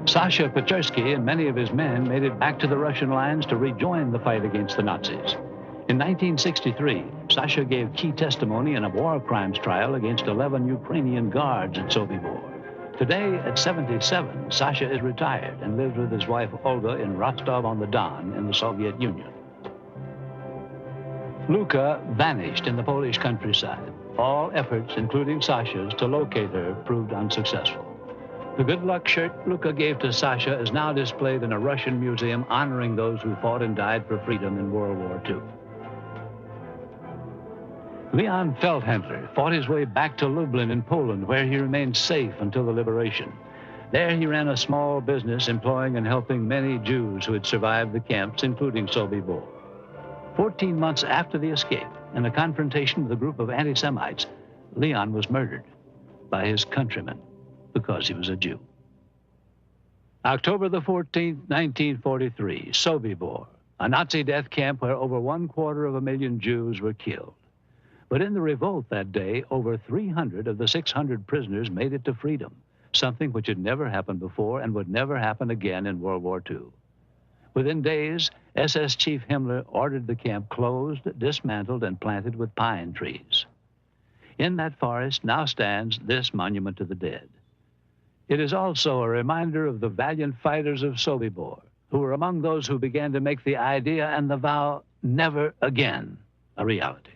Speaker 8: Sasha Pechersky and many of his men made it back to the Russian lines to rejoin the fight against the Nazis. In 1963, Sasha gave key testimony in a war crimes trial against 11 Ukrainian guards at Sobibor. Today, at 77, Sasha is retired and lives with his wife Olga in Rostov-on-the-Don in the Soviet Union. Luka vanished in the Polish countryside. All efforts, including Sasha's, to locate her proved unsuccessful. The good luck shirt Luka gave to Sasha is now displayed in a Russian museum honoring those who fought and died for freedom in World War II. Leon Feldhendler fought his way back to Lublin in Poland, where he remained safe until the liberation. There he ran a small business employing and helping many Jews who had survived the camps, including Sobibor. 14 months after the escape, in a confrontation with a group of anti-Semites, Leon was murdered by his countrymen because he was a Jew. October the 14th, 1943, Sobibor, a Nazi death camp where over 250,000 Jews were killed. But in the revolt that day, over 300 of the 600 prisoners made it to freedom, something which had never happened before and would never happen again in World War II. Within days, SS Chief Himmler ordered the camp closed, dismantled, and planted with pine trees. In that forest now stands this monument to the dead. It is also a reminder of the valiant fighters of Sobibor, who were among those who began to make the idea and the vow never again a reality.